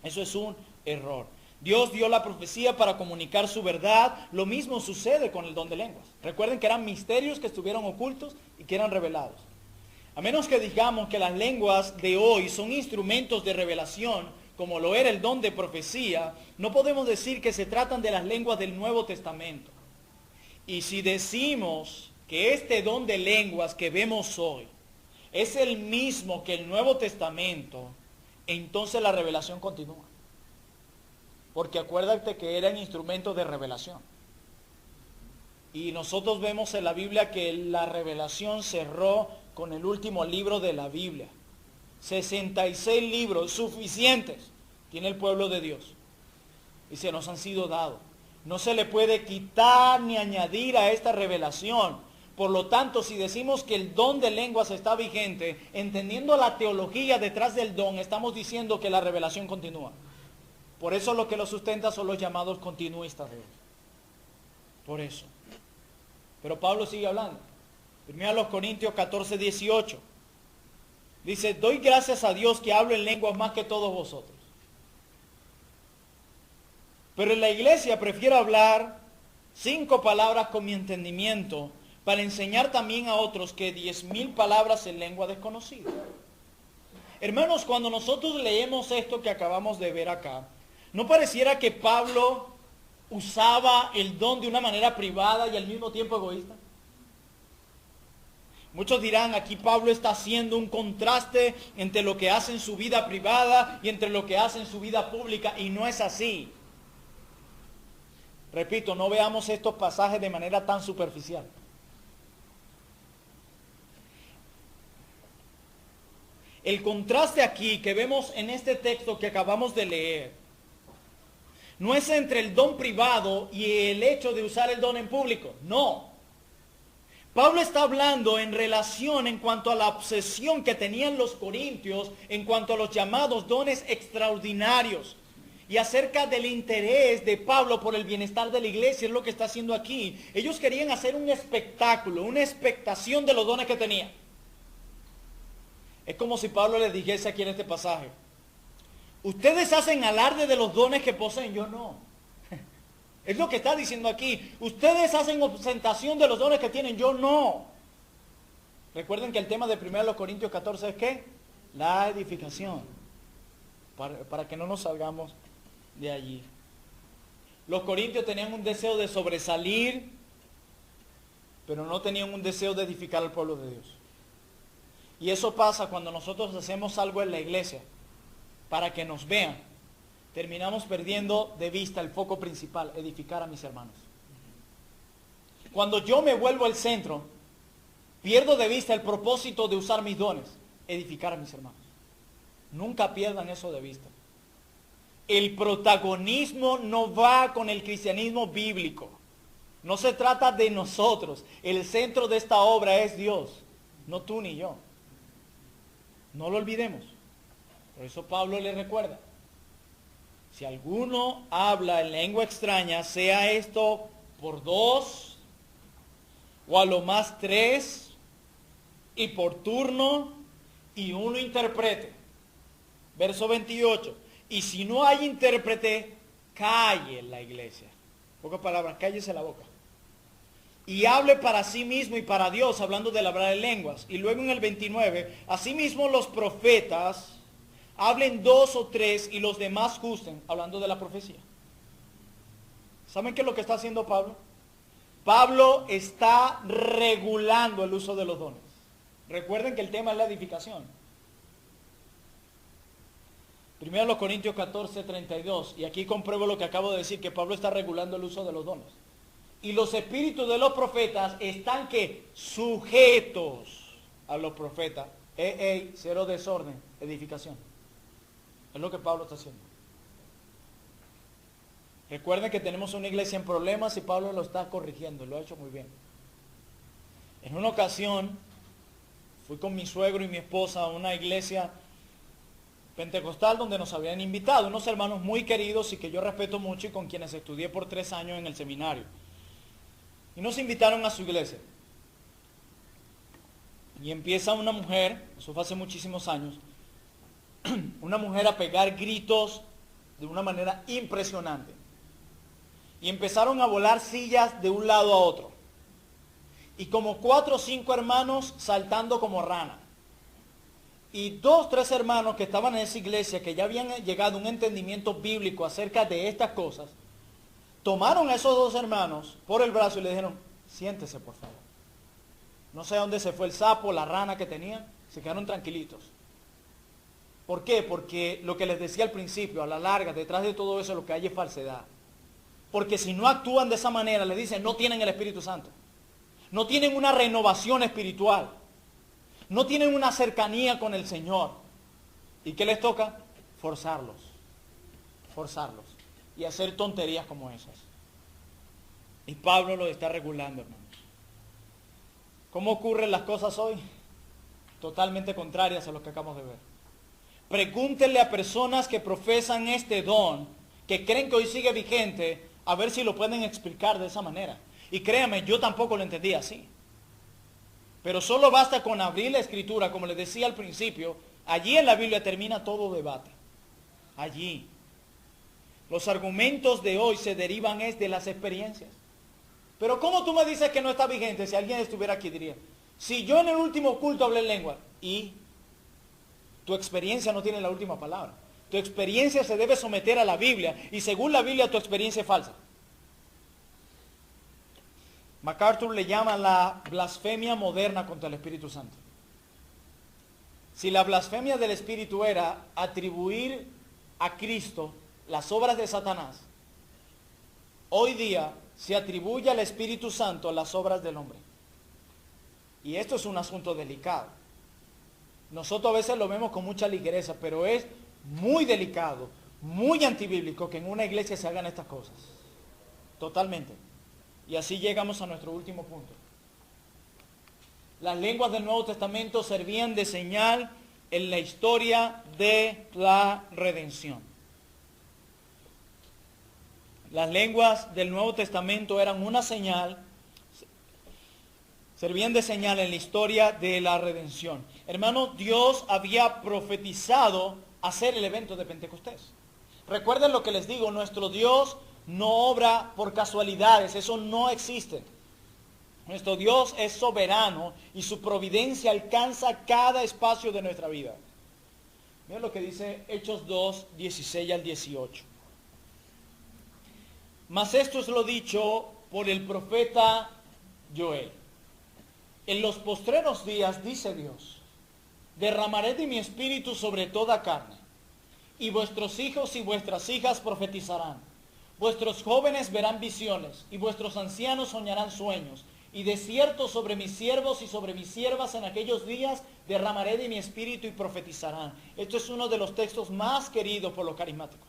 Speaker 2: Eso es un error. Dios dio la profecía para comunicar su verdad. Lo mismo sucede con el don de lenguas. Recuerden que eran misterios que estuvieron ocultos y que eran revelados. A menos que digamos que las lenguas de hoy son instrumentos de revelación, como lo era el don de profecía, no podemos decir que se tratan de las lenguas del Nuevo Testamento. Y si decimos que este don de lenguas que vemos hoy es el mismo que el Nuevo Testamento, entonces la revelación continúa. Porque acuérdate que eran instrumentos de revelación. Y nosotros vemos en la Biblia que la revelación cerró con el último libro de la Biblia. 66 libros suficientes tiene el pueblo de Dios. Y se nos han sido dados. No se le puede quitar ni añadir a esta revelación. Por lo tanto, si decimos que el don de lenguas está vigente, entendiendo la teología detrás del don, estamos diciendo que la revelación continúa. Por eso lo que lo sustenta son los llamados continuistas de Dios. Por eso. Pero Pablo sigue hablando. Primero a los Corintios 14, 18. Dice, doy gracias a Dios que hablo en lenguas más que todos vosotros. Pero en la iglesia prefiero hablar 5 palabras con mi entendimiento para enseñar también a otros que 10,000 palabras en lengua desconocida. Hermanos, cuando nosotros leemos esto que acabamos de ver acá, ¿no pareciera que Pablo usaba el don de una manera privada y al mismo tiempo egoísta? Muchos dirán, aquí Pablo está haciendo un contraste entre lo que hace en su vida privada y entre lo que hace en su vida pública, y no es así. Repito, no veamos estos pasajes de manera tan superficial. El contraste aquí que vemos en este texto que acabamos de leer No es entre el don privado y el hecho de usar el don en público. No. Pablo está hablando en relación en cuanto a la obsesión que tenían los corintios en cuanto a los llamados dones extraordinarios. Y acerca del interés de Pablo por el bienestar de la iglesia, es lo que está haciendo aquí. Ellos querían hacer un espectáculo, una expectación de los dones que tenían. Es como si Pablo les dijese aquí en este pasaje: ustedes hacen alarde de los dones que poseen, yo no. Es lo que está diciendo aquí. Ustedes hacen ostentación de los dones que tienen, yo no. Recuerden que el tema de 1 Corintios 14 es ¿qué? La edificación. Para que no nos salgamos de allí. Los corintios tenían un deseo de sobresalir, pero no tenían un deseo de edificar al pueblo de Dios. Y eso pasa cuando nosotros hacemos algo en la iglesia para que nos vean. Terminamos perdiendo de vista el foco principal, edificar a mis hermanos. Cuando yo me vuelvo el centro, pierdo de vista el propósito de usar mis dones, edificar a mis hermanos. Nunca pierdan eso de vista. El protagonismo no va con el cristianismo bíblico. No se trata de nosotros. El centro de esta obra es Dios, no tú ni yo. No lo olvidemos. Por eso Pablo le recuerda: si alguno habla en lengua extraña, sea esto por 2, o a lo más 3, y por turno, y uno interprete. Verso 28. Y si no hay intérprete, calle la iglesia. Pocas palabras, cállese la boca. Y hable para sí mismo y para Dios, hablando del hablar en lenguas. Y luego en el 29, asimismo los profetas hablen 2 o 3 y los demás justen, hablando de la profecía. ¿Saben qué es lo que está haciendo Pablo? Pablo está regulando el uso de los dones. Recuerden que el tema es la edificación. 1 Corintios 14, 32. Y aquí compruebo lo que acabo de decir, que Pablo está regulando el uso de los dones. Y los espíritus de los profetas están que sujetos a los profetas. Cero desorden, edificación. Es lo que Pablo está haciendo. Recuerden que tenemos una iglesia en problemas y Pablo lo está corrigiendo, lo ha hecho muy bien. En una ocasión fui con mi suegro y mi esposa a una iglesia pentecostal donde nos habían invitado unos hermanos muy queridos y que yo respeto mucho y con quienes estudié por 3 años en el seminario. Y nos invitaron a su iglesia. Y empieza una mujer, eso fue hace muchísimos años, una mujer a pegar gritos de una manera impresionante. Y empezaron a volar sillas de un lado a otro. Y como 4 o 5 hermanos saltando como rana. Y 2 o 3 hermanos que estaban en esa iglesia, que ya habían llegado a un entendimiento bíblico acerca de estas cosas, tomaron a esos 2 hermanos por el brazo y le dijeron: siéntese por favor. No sé a dónde se fue el sapo, la rana que tenían, se quedaron tranquilitos. ¿Por qué? Porque lo que les decía al principio, a la larga, detrás de todo eso lo que hay es falsedad. Porque si no actúan de esa manera, les dicen, no tienen el Espíritu Santo. No tienen una renovación espiritual. No tienen una cercanía con el Señor. ¿Y qué les toca? Forzarlos. Forzarlos. Y hacer tonterías como esas. Y Pablo lo está regulando, hermanos. ¿Cómo ocurren las cosas hoy? Totalmente contrarias a lo que acabamos de ver. Pregúntenle a personas que profesan este don, que creen que hoy sigue vigente, a ver si lo pueden explicar de esa manera. Y créanme, yo tampoco lo entendí así. Pero solo basta con abrir la escritura, como les decía al principio, allí en la Biblia termina todo debate. Allí. Los argumentos de hoy se derivan de las experiencias. Pero ¿cómo tú me dices que no está vigente? Si alguien estuviera aquí diría, si yo en el último culto hablé en lengua, y tu experiencia no tiene la última palabra. Tu experiencia se debe someter a la Biblia, y según la Biblia tu experiencia es falsa. MacArthur le llama la blasfemia moderna contra el Espíritu Santo. Si la blasfemia del Espíritu era atribuir a Cristo las obras de Satanás, hoy día se atribuye al Espíritu Santo las obras del hombre. Y esto es un asunto delicado. Nosotros a veces lo vemos con mucha ligereza, pero es muy delicado muy antibíblico que en una iglesia se hagan estas cosas. Totalmente. Y así llegamos a nuestro último punto. Las lenguas del Nuevo Testamento servían de señal en la historia de la redención. Las lenguas del Nuevo Testamento eran una señal, servían de señal en la historia de la redención. Hermanos, Dios había profetizado hacer el evento de Pentecostés. Recuerden lo que les digo, nuestro Dios no obra por casualidades, eso no existe. Nuestro Dios es soberano y su providencia alcanza cada espacio de nuestra vida. Miren lo que dice Hechos 2, 16 al 18. Mas esto es lo dicho por el profeta Joel. En los postreros días, dice Dios, derramaré de mi espíritu sobre toda carne, y vuestros hijos y vuestras hijas profetizarán. Vuestros jóvenes verán visiones, y vuestros ancianos soñarán sueños. Y de cierto sobre mis siervos y sobre mis siervas en aquellos días derramaré de mi espíritu y profetizarán. Esto es uno de los textos más queridos por los carismáticos.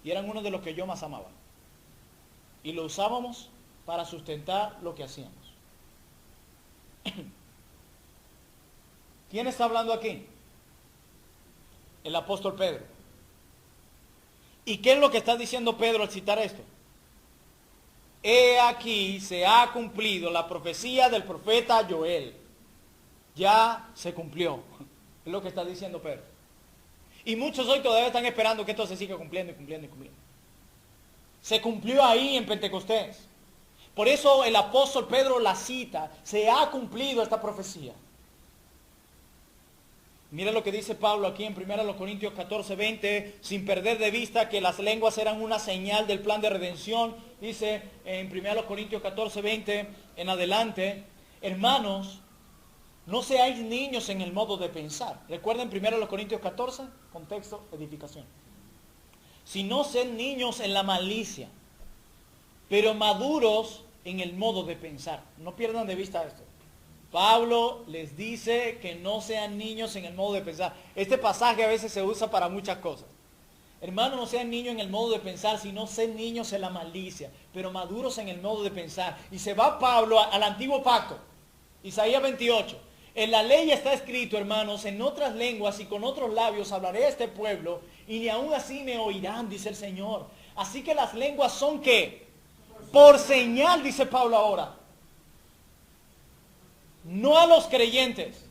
Speaker 2: Y eran uno de los que yo más amaba. Y lo usábamos para sustentar lo que hacíamos. ¿Quién está hablando aquí? El apóstol Pedro. ¿Y qué es lo que está diciendo Pedro al citar esto? He aquí se ha cumplido la profecía del profeta Joel. Ya se cumplió. Es lo que está diciendo Pedro. Y muchos hoy todavía están esperando que esto se siga cumpliendo y cumpliendo y cumpliendo. Se cumplió ahí en Pentecostés. Por eso el apóstol Pedro la cita. Se ha cumplido esta profecía. Mira lo que dice Pablo aquí en 1 Corintios 14, 20, sin perder de vista que las lenguas eran una señal del plan de redención. Dice en 1 Corintios 14, 20 en adelante, hermanos, no seáis niños en el modo de pensar. Recuerden 1 Corintios 14, contexto, edificación. Sino sed niños en la malicia, pero maduros en el modo de pensar. No pierdan de vista esto. Pablo les dice que no sean niños en el modo de pensar. Este pasaje a veces se usa para muchas cosas. Hermanos, no sean niños en el modo de pensar, sino sean niños en la malicia, pero maduros en el modo de pensar. Y se va Pablo al antiguo pacto, Isaías 28. En la ley está escrito, hermanos, en otras lenguas y con otros labios hablaré a este pueblo, y ni aún así me oirán, dice el Señor. Así que las lenguas son ¿qué? Por señal, dice Pablo ahora. No a los creyentes,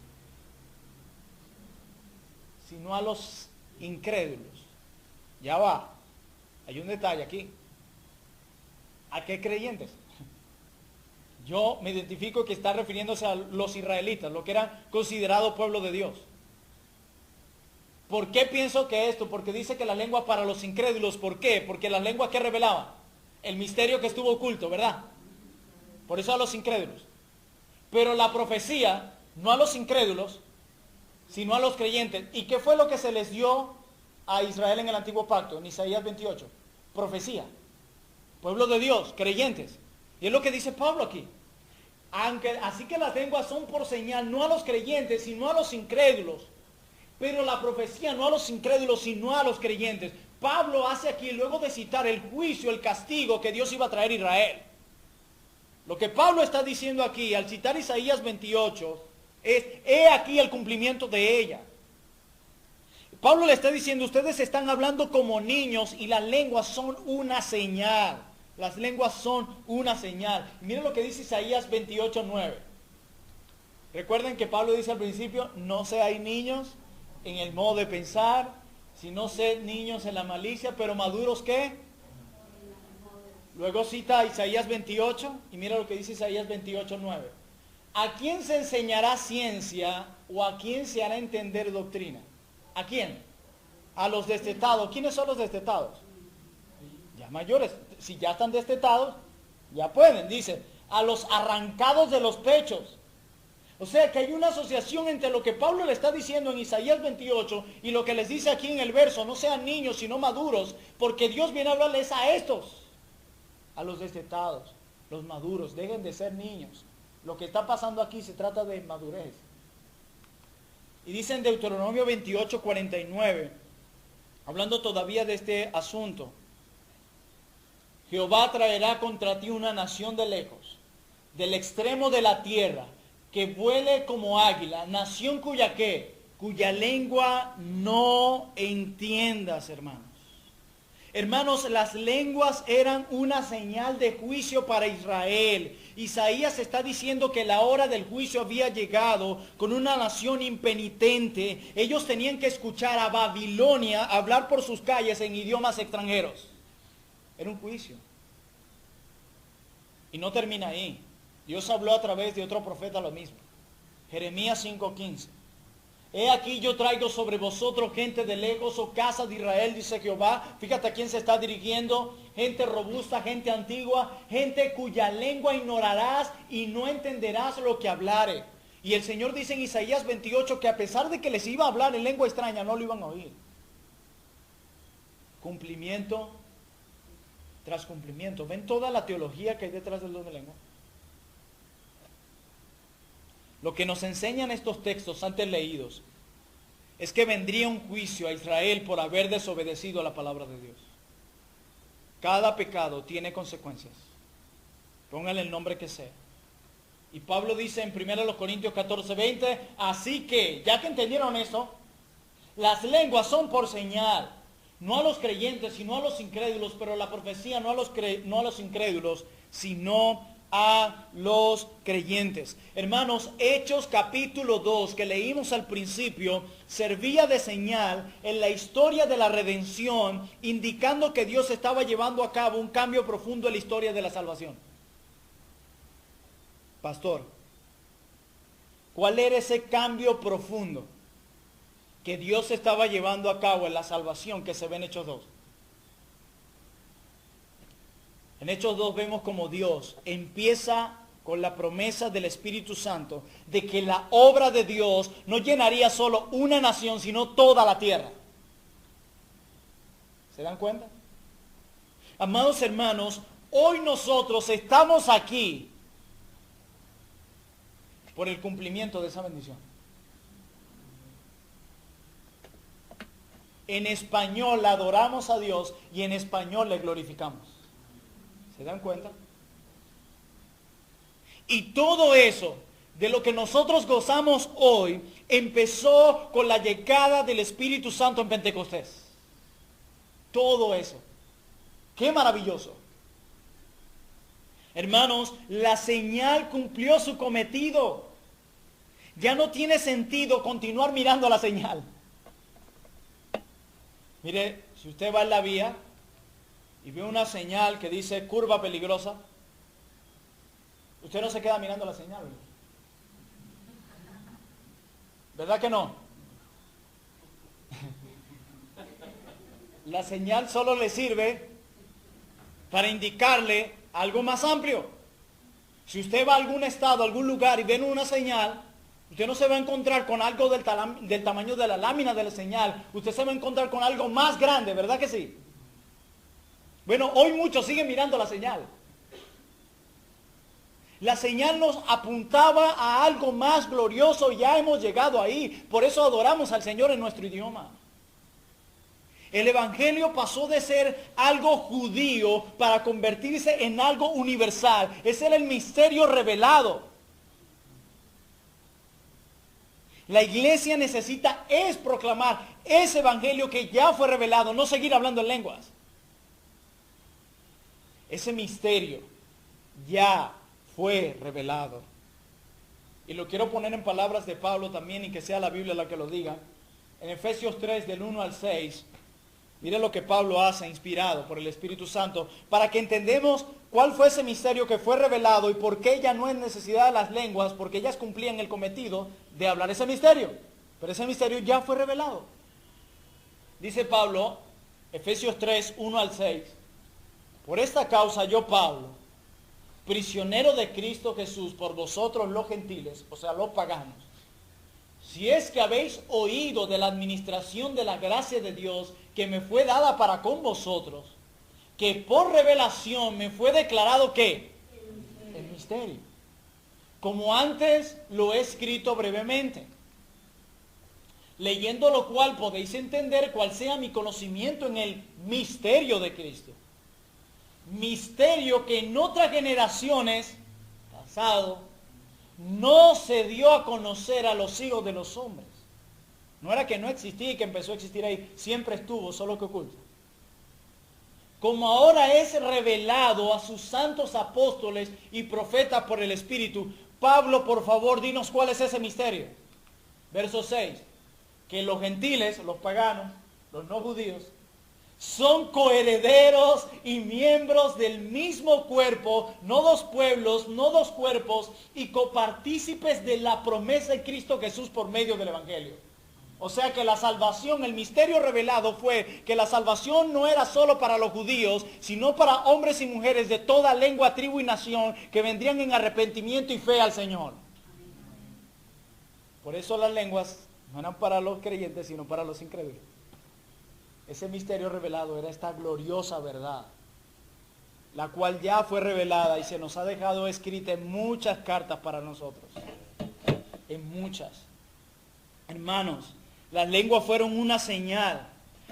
Speaker 2: sino a los incrédulos. Ya va, hay un detalle aquí. ¿A qué creyentes? Yo me identifico que está refiriéndose a los israelitas, lo que era considerado pueblo de Dios. ¿Por qué pienso que esto? Porque dice que la lengua para los incrédulos. ¿Por qué? Porque las lenguas que revelaban el misterio que estuvo oculto, ¿verdad? Por eso a los incrédulos. Pero la profecía, no a los incrédulos, sino a los creyentes. ¿Y qué fue lo que se les dio a Israel en el antiguo pacto, en Isaías 28? Profecía. Pueblo de Dios, creyentes. Y es lo que dice Pablo aquí. Así que las lenguas son por señal, no a los creyentes, sino a los incrédulos. Pero la profecía no a los incrédulos, sino a los creyentes. Pablo hace aquí, luego de citar el juicio, el castigo que Dios iba a traer a Israel. Lo que Pablo está diciendo aquí, al citar Isaías 28, es, he aquí el cumplimiento de ella. Pablo le está diciendo, ustedes están hablando como niños y las lenguas son una señal. Las lenguas son una señal. Miren lo que dice Isaías 28, 9. Recuerden que Pablo dice al principio, no seáis niños en el modo de pensar, sino sed niños en la malicia, pero maduros ¿qué? Luego cita Isaías 28 y mira lo que dice Isaías 28, 9. ¿A quién se enseñará ciencia o a quién se hará entender doctrina? ¿A quién? A los destetados. ¿Quiénes son los destetados? Ya mayores. Si ya están destetados, ya pueden. Dice, a los arrancados de los pechos. O sea que hay una asociación entre lo que Pablo le está diciendo en Isaías 28 y lo que les dice aquí en el verso. No sean niños, sino maduros, porque Dios viene a hablarles a estos. A los destetados, los maduros, dejen de ser niños. Lo que está pasando aquí se trata de madurez. Y dice en Deuteronomio 28, 49, hablando todavía de este asunto. Jehová traerá contra ti una nación de lejos, del extremo de la tierra, que vuele como águila, nación cuya ¿qué? Cuya lengua no entiendas, hermanos. Hermanos, las lenguas eran una señal de juicio para Israel. Isaías está diciendo que la hora del juicio había llegado con una nación impenitente. Ellos tenían que escuchar a Babilonia hablar por sus calles en idiomas extranjeros. Era un juicio. Y no termina ahí. Dios habló a través de otro profeta lo mismo. Jeremías 5:15. He aquí yo traigo sobre vosotros gente de lejos, oh casa de Israel, dice Jehová. Fíjate a quién se está dirigiendo. Gente robusta, gente antigua, gente cuya lengua ignorarás y no entenderás lo que hablare. Y el Señor dice en Isaías 28 que a pesar de que les iba a hablar en lengua extraña, no lo iban a oír. Cumplimiento tras cumplimiento. ¿Ven toda la teología que hay detrás del don de lengua? Lo que nos enseñan estos textos antes leídos es que vendría un juicio a Israel por haber desobedecido a la palabra de Dios. Cada pecado tiene consecuencias. Póngale el nombre que sea. Y Pablo dice en 1 Corintios 14:20, así que, ya que entendieron eso, las lenguas son por señal, no a los creyentes, sino a los incrédulos, pero la profecía no a los incrédulos, sino a los creyentes. Hermanos, Hechos capítulo 2 que leímos al principio servía de señal en la historia de la redención, indicando que Dios estaba llevando a cabo un cambio profundo en la historia de la salvación. Pastor, ¿cuál era ese cambio profundo que Dios estaba llevando a cabo en la salvación que se ve en Hechos 2? En Hechos 2 vemos como Dios empieza con la promesa del Espíritu Santo de que la obra de Dios no llenaría solo una nación, sino toda la tierra. ¿Se dan cuenta? Amados hermanos, hoy nosotros estamos aquí por el cumplimiento de esa bendición. En español adoramos a Dios y en español le glorificamos. ¿Se dan cuenta? Y todo eso, de lo que nosotros gozamos hoy, empezó con la llegada del Espíritu Santo en Pentecostés. Todo eso. ¡Qué maravilloso! Hermanos, la señal cumplió su cometido. Ya no tiene sentido continuar mirando la señal. Mire, si usted va en la vía y ve una señal que dice curva peligrosa, usted no se queda mirando la señal, ¿verdad? ¿Verdad que no? La señal solo le sirve para indicarle algo más amplio. Si usted va a algún estado, a algún lugar y ve una señal, usted no se va a encontrar con algo del tamaño de la lámina de la señal. Usted se va a encontrar con algo más grande, ¿verdad que sí? Bueno, hoy muchos siguen mirando la señal. La señal nos apuntaba a algo más glorioso y ya hemos llegado ahí. Por eso adoramos al Señor en nuestro idioma. El Evangelio pasó de ser algo judío para convertirse en algo universal. Ese era el misterio revelado. La iglesia necesita proclamar ese Evangelio que ya fue revelado, no seguir hablando en lenguas. Ese misterio ya fue revelado. Y lo quiero poner en palabras de Pablo también y que sea la Biblia la que lo diga. En Efesios 3 del 1 al 6, mire lo que Pablo hace inspirado por el Espíritu Santo para que entendamos cuál fue ese misterio que fue revelado y por qué ya no es necesidad de las lenguas, porque ellas cumplían el cometido de hablar ese misterio. Pero ese misterio ya fue revelado. Dice Pablo, Efesios 3, 1 al 6. Por esta causa yo, Pablo, prisionero de Cristo Jesús por vosotros los gentiles, o sea, los paganos, si es que habéis oído de la administración de la gracia de Dios que me fue dada para con vosotros, que por revelación me fue declarado ¿qué? El misterio. Como antes lo he escrito brevemente. leyendo lo cual podéis entender cuál sea mi conocimiento en el misterio de Cristo. Misterio que en otras generaciones pasado no se dio a conocer a los hijos de los hombres. No era que no existía y que empezó a existir ahí, siempre estuvo, solo que oculto. Como ahora es revelado a sus santos apóstoles y profetas por el Espíritu. Pablo, por favor, dinos cuál es ese misterio. Verso 6. Que los gentiles, los paganos, los no judíos, son coherederos y miembros del mismo cuerpo, no dos pueblos, no dos cuerpos, y copartícipes de la promesa de Cristo Jesús por medio del Evangelio. O sea que la salvación, el misterio revelado fue que la salvación no era solo para los judíos, sino para hombres y mujeres de toda lengua, tribu y nación que vendrían en arrepentimiento y fe al Señor. Por eso las lenguas no eran para los creyentes, sino para los incrédulos. Ese misterio revelado era esta gloriosa verdad, la cual ya fue revelada y se nos ha dejado escrita en muchas cartas para nosotros. En muchas. Hermanos, las lenguas fueron una señal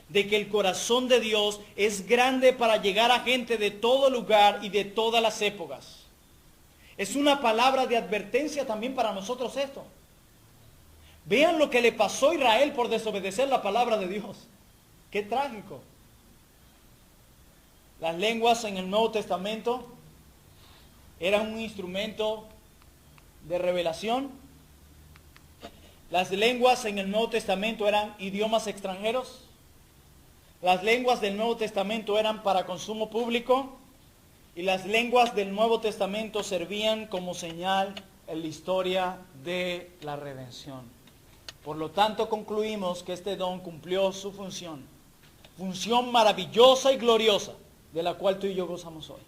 Speaker 2: de que el corazón de Dios es grande para llegar a gente de todo lugar y de todas las épocas. Es una palabra de advertencia también para nosotros esto. Vean lo que le pasó a Israel por desobedecer la palabra de Dios. ¡Qué trágico! Las lenguas en el Nuevo Testamento eran un instrumento de revelación. Las lenguas en el Nuevo Testamento eran idiomas extranjeros. Las lenguas del Nuevo Testamento eran para consumo público. Y las lenguas del Nuevo Testamento servían como señal en la historia de la redención. Por lo tanto, concluimos que este don cumplió su función. Función maravillosa y gloriosa, de la cual tú y yo gozamos hoy.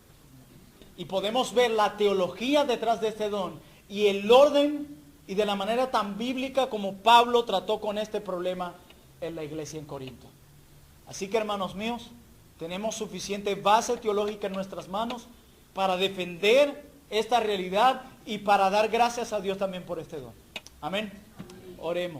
Speaker 2: Y podemos ver la teología detrás de este don y el orden y de la manera tan bíblica como Pablo trató con este problema en la iglesia en Corinto. Así que, hermanos míos, tenemos suficiente base teológica en nuestras manos para defender esta realidad y para dar gracias a Dios también por este don. Amén. Oremos.